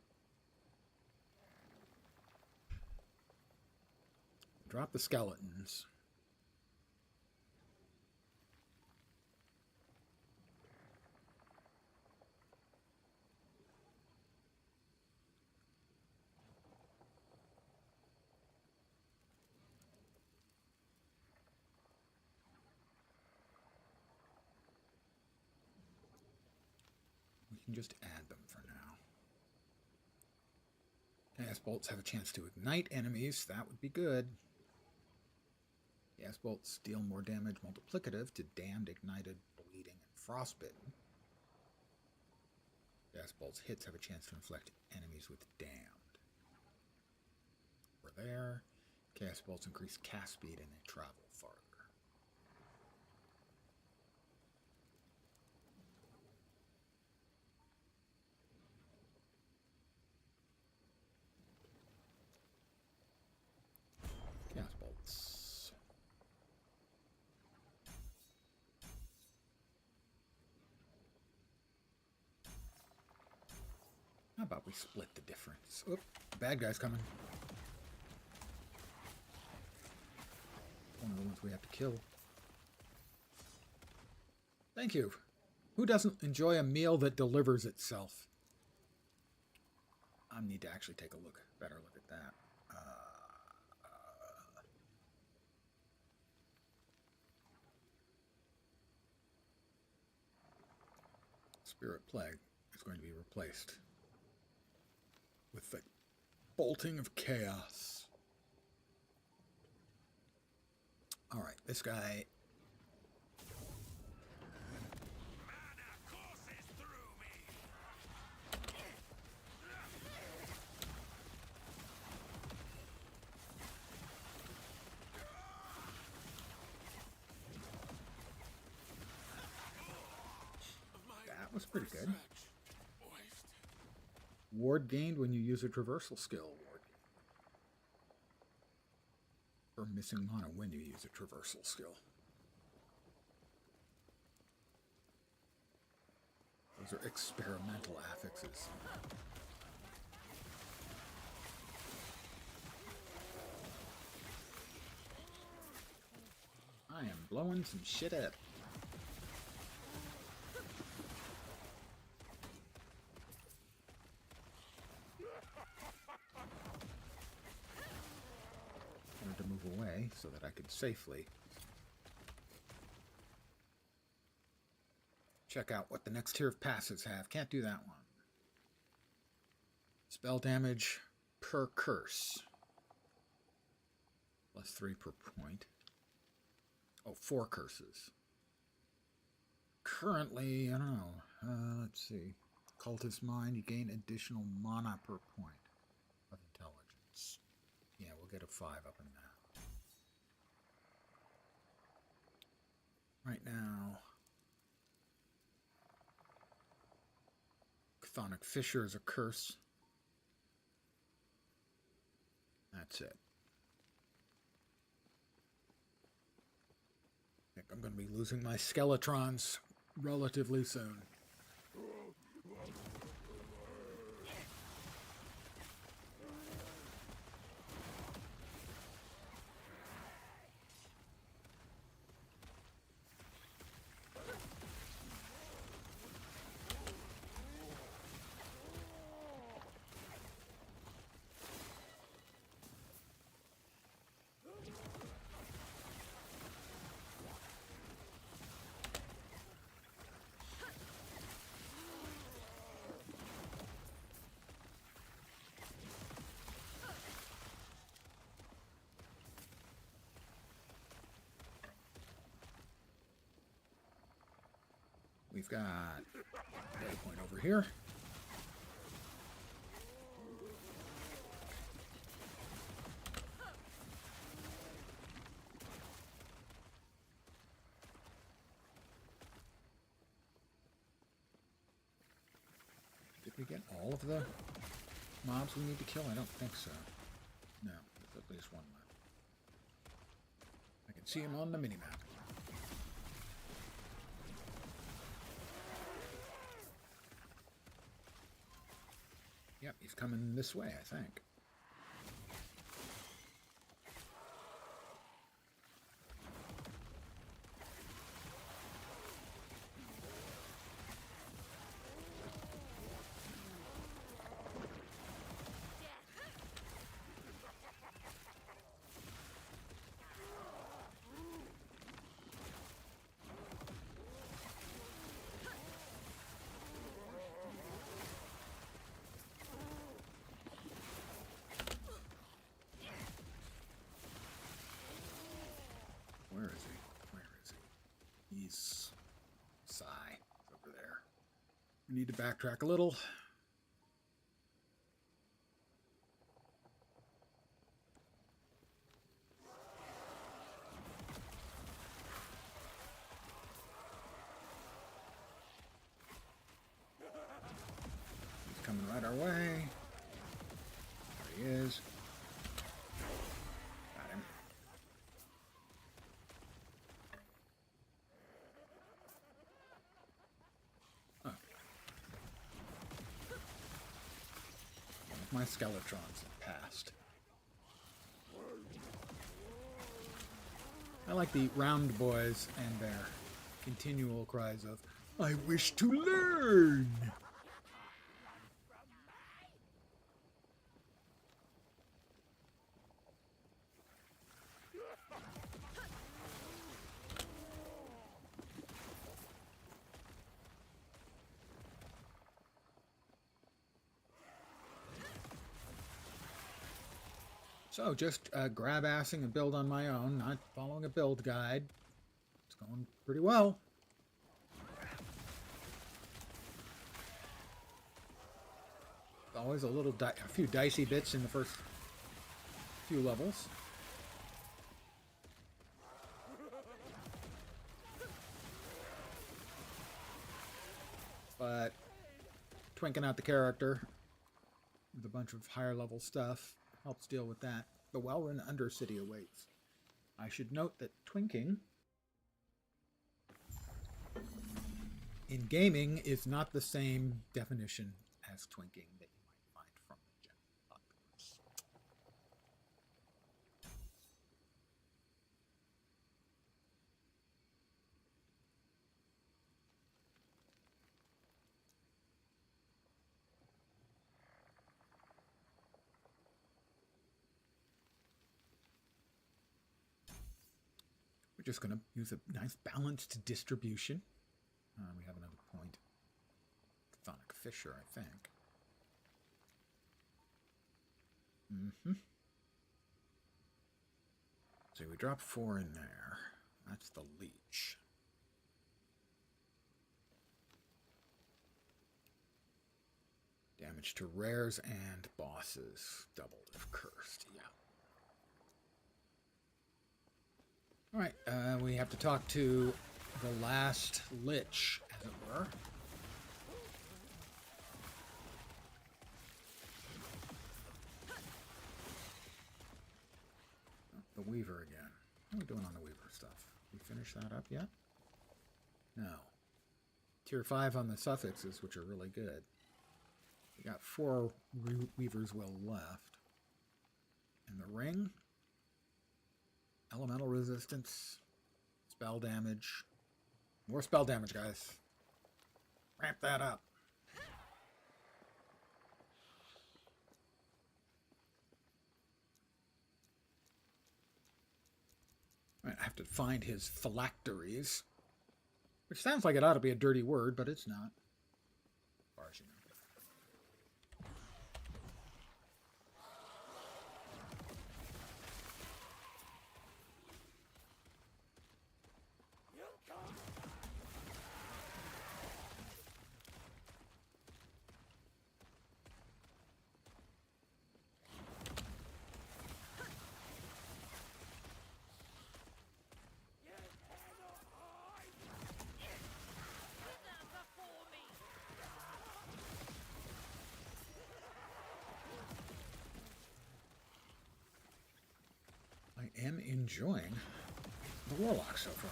Drop the skeletons. We can just add them for now. Chaos bolts have a chance to ignite enemies. That would be good. Chaos bolts deal more damage multiplicative to damned, ignited, bleeding, and frostbitten. Chaos bolts hits have a chance to inflict enemies with damned. We're there. Chaos bolts increase cast speed and they travel farther. Chaos bolts. How about we split the difference? Oop, bad guy's coming. One of the ones we have to kill. Thank you. Who doesn't enjoy a meal that delivers itself? I need to actually take a better look at that. Spirit Plague is going to be replaced with the bolting of chaos. All right, this guy. Mana courses through me. That was pretty good. Ward gained when you use a traversal skill. Or missing mana when you use a traversal skill. Those are experimental affixes. I am blowing some shit up. To move away so that I could safely check out what the next tier of passives have. Can't do that one. Spell damage per curse. +3 per point. Oh, 4 curses. Currently, I don't know. Let's see. Cultist Mind, you gain additional mana per point of intelligence. Yeah, we'll get a 5 up in that. Right now, Chthonic Fissure is a curse. That's it. I think I'm going to be losing my Skeletrons relatively soon. We've got a point over here. Did we get all of the mobs we need to kill? I don't think so. No, there's at least one left. I can see him on the minimap. Yep, he's coming this way, I think. Where is he? Where is he? He's Sigh over there. We need to backtrack a little. He's coming right our way. There he is. Got him. Oh. My Skeletrons have passed. I like the round boys and their continual cries of, "I wish to learn!" So just grab-assing a build on my own, not following a build guide. It's going pretty well. Always a few dicey bits in the first few levels. But twinking out the character with a bunch of higher level stuff helps deal with that. The well-run Undercity awaits. I should note that twinking in gaming is not the same definition as twinking that you might find from the general populace. We're just going to use a nice balanced distribution. We have another point. Chthonic Fissure, I think. So we drop 4 in there. That's the leech. Damage to rares and bosses. Doubled if cursed, yeah. Alright, we have to talk to the last lich, as it were. the Weaver again. How are we doing on the Weaver stuff? We finished that up yet? No. Tier 5 on the suffixes, which are really good. We got 4 Weavers well left. And the ring, elemental resistance, spell damage. More spell damage, guys. Ramp that up. I have to find his phylacteries, which sounds like it ought to be a dirty word, but it's not. As far as you know. I am enjoying the Warlock so far.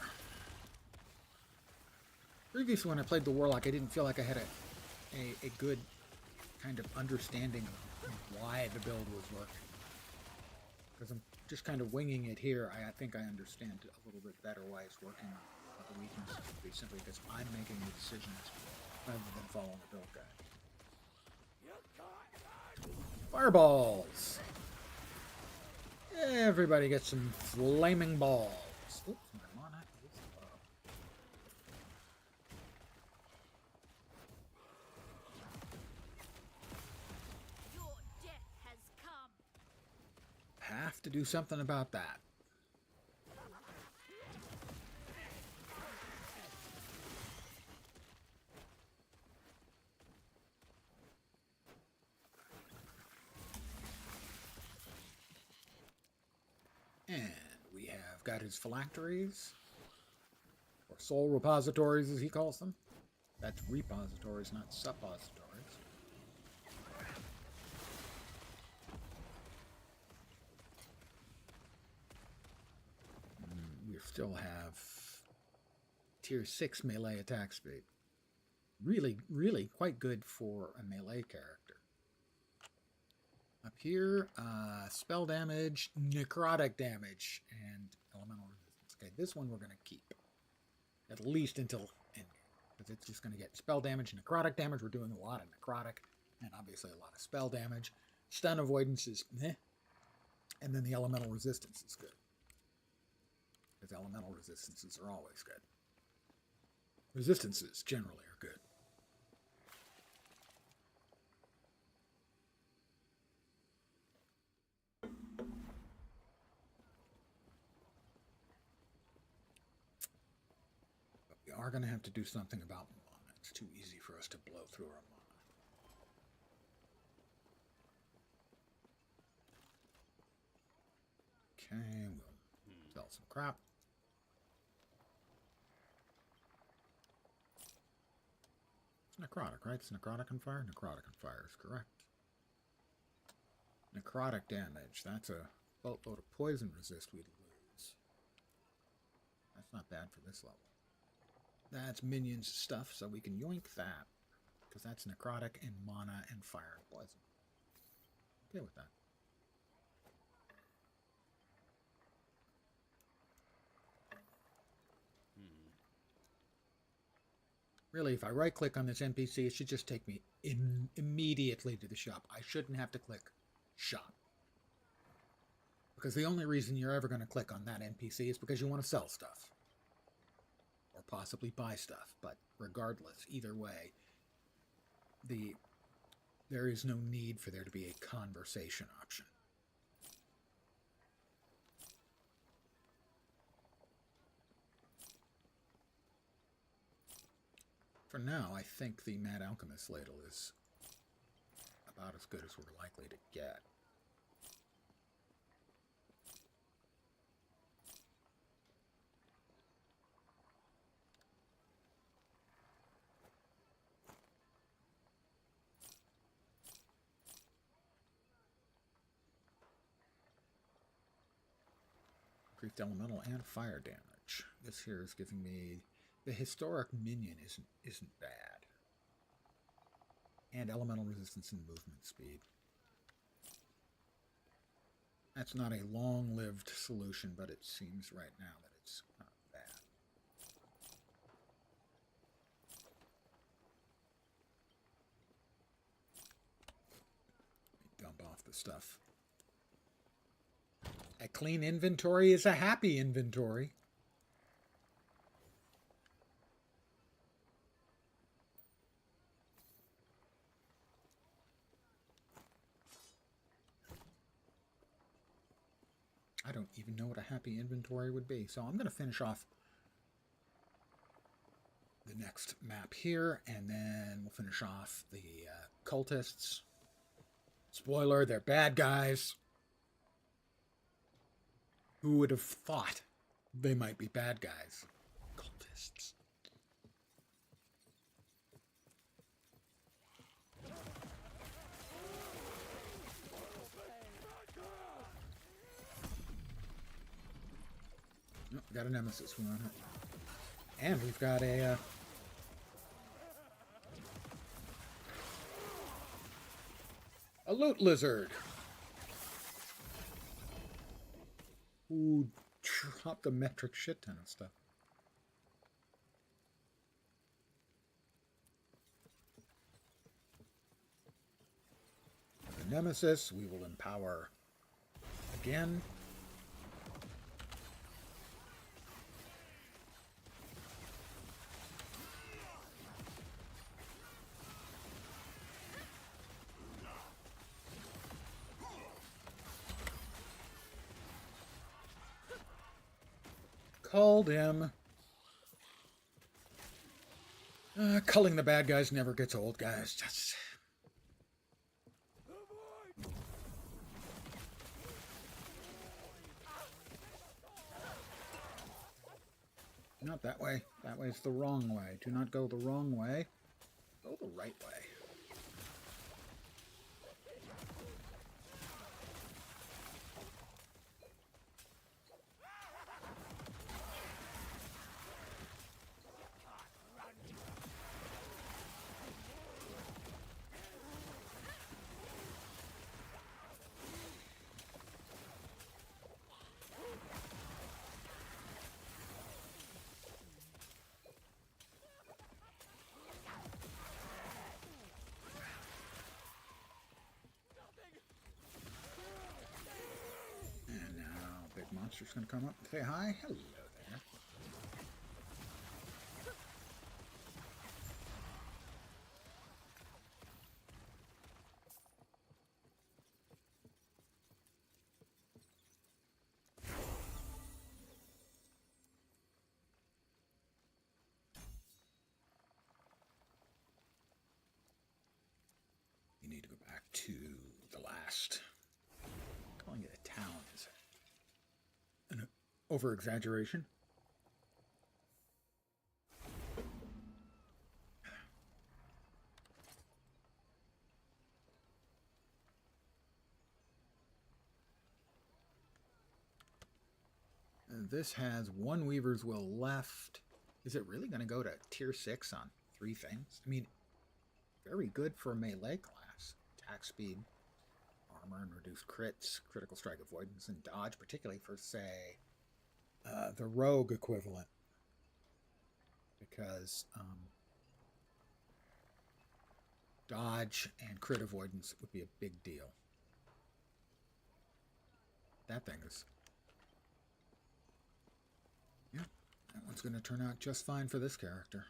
Previously, when I played the Warlock, I didn't feel like I had a good kind of understanding of why the build was working. Because I'm just kind of winging it here. I think I understand a little bit better why it's working, what the weaknesses would be, simply because I'm making the decisions rather than following the build guide. Fireballs! Everybody gets some flaming balls. Oops, my mana is low. Your death has come. Have to do something about that. And we have got his phylacteries, or soul repositories as he calls them. That's repositories, not suppositories. We still have tier 6 melee attack speed. Really quite good for a melee character. Up here, spell damage, necrotic damage, and elemental resistance. Okay, this one we're going to keep. At least until endgame. Because it's just going to get spell damage, necrotic damage. We're doing a lot of necrotic, and obviously a lot of spell damage. Stun avoidance is meh. And then the elemental resistance is good. Because elemental resistances are always good. Resistances generally are good. We are going to have to do something about mana. It's too easy for us to blow through our mana. Okay, we'll sell some crap. It's necrotic, right? It's necrotic on fire? Necrotic on fire is correct. Necrotic damage. That's a boatload of poison resist we'd lose. That's not bad for this level. That's minions stuff, so we can yoink that. Because that's necrotic and mana and fire and poison. Okay with that. Really, if I right-click on this NPC, it should just take me immediately to the shop. I shouldn't have to click shop. Because the only reason you're ever going to click on that NPC is because you want to sell stuff. Or possibly buy stuff. But regardless, either way, there is no need for there to be a conversation option. For now, I think the Mad Alchemist ladle is about as good as we're likely to get. Increased elemental and fire damage. This here is giving me the historic minion isn't bad. And elemental resistance and movement speed. That's not a long-lived solution, but it seems right now that it's not bad. Dump off the stuff. A clean inventory is a happy inventory. I don't even know what a happy inventory would be. So I'm going to finish off the next map here, and then we'll finish off the cultists. Spoiler, they're bad guys. Who would have thought they might be bad guys? Cultists. Oh, we got a nemesis. We want it. And we've got a loot lizard who dropped a metric shit ton of stuff. The nemesis we will empower again. Called him. Culling the bad guys never gets old, guys. Just... Not that way. That way is the wrong way. Do not go the wrong way. Go the right way. Monster's gonna come up and say hi. Hello there. You need to go back to the last. I'm calling it a town, is it? An over-exaggeration. This has one Weaver's Will left. Is it really going to go to tier 6 on 3 things? I mean, very good for a melee class. Attack speed, armor and reduced crits, critical strike avoidance, and dodge, particularly for, say, the rogue equivalent. Because dodge and crit avoidance would be a big deal. That thing is... Yeah, that one's going to turn out just fine for this character.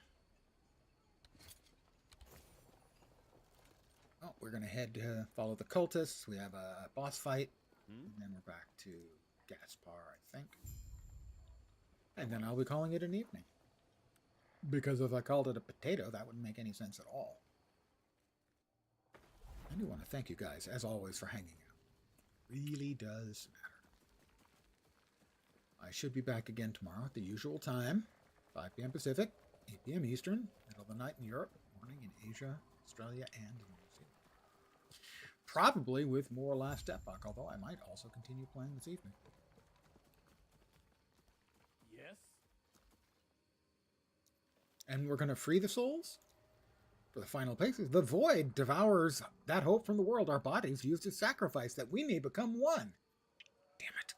Oh, we're going to head to follow the cultists. We have a boss fight. And then we're back to Gaspar, I think. And then I'll be calling it an evening. Because if I called it a potato, that wouldn't make any sense at all. I do want to thank you guys, as always, for hanging out. Really does matter. I should be back again tomorrow at the usual time. 5 p.m. Pacific, 8 p.m. Eastern, middle of the night in Europe, morning in Asia, Australia, and New Zealand. Probably with more Last Epoch, although I might also continue playing this evening. And we're going to free the souls for the final places. The void devours that hope from the world. Our bodies used as sacrifice that we may become one. Damn it.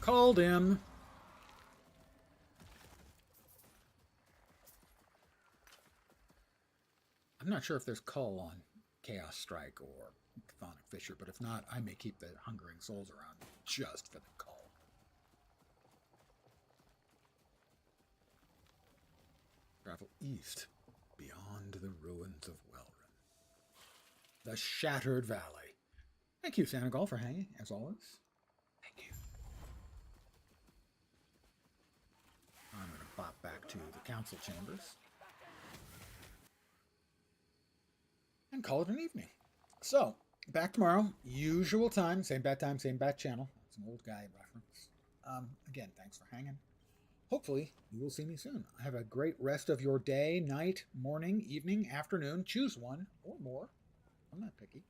Called him. I'm not sure if there's cull on Chaos Strike or Chthonic Fissure, but if not, I may keep the Hungering Souls around just for the cull. Travel east, beyond the ruins of Welrun. The Shattered Valley. Thank you, Senegal, for hanging, as always. Thank you. I'm going to bop back to the council chambers and call it an evening. So, back tomorrow, usual time, same bat channel. It's an old guy reference. Again, thanks for hanging. Hopefully, you will see me soon. Have a great rest of your day, night, morning, evening, afternoon. Choose one or more. I'm not picky.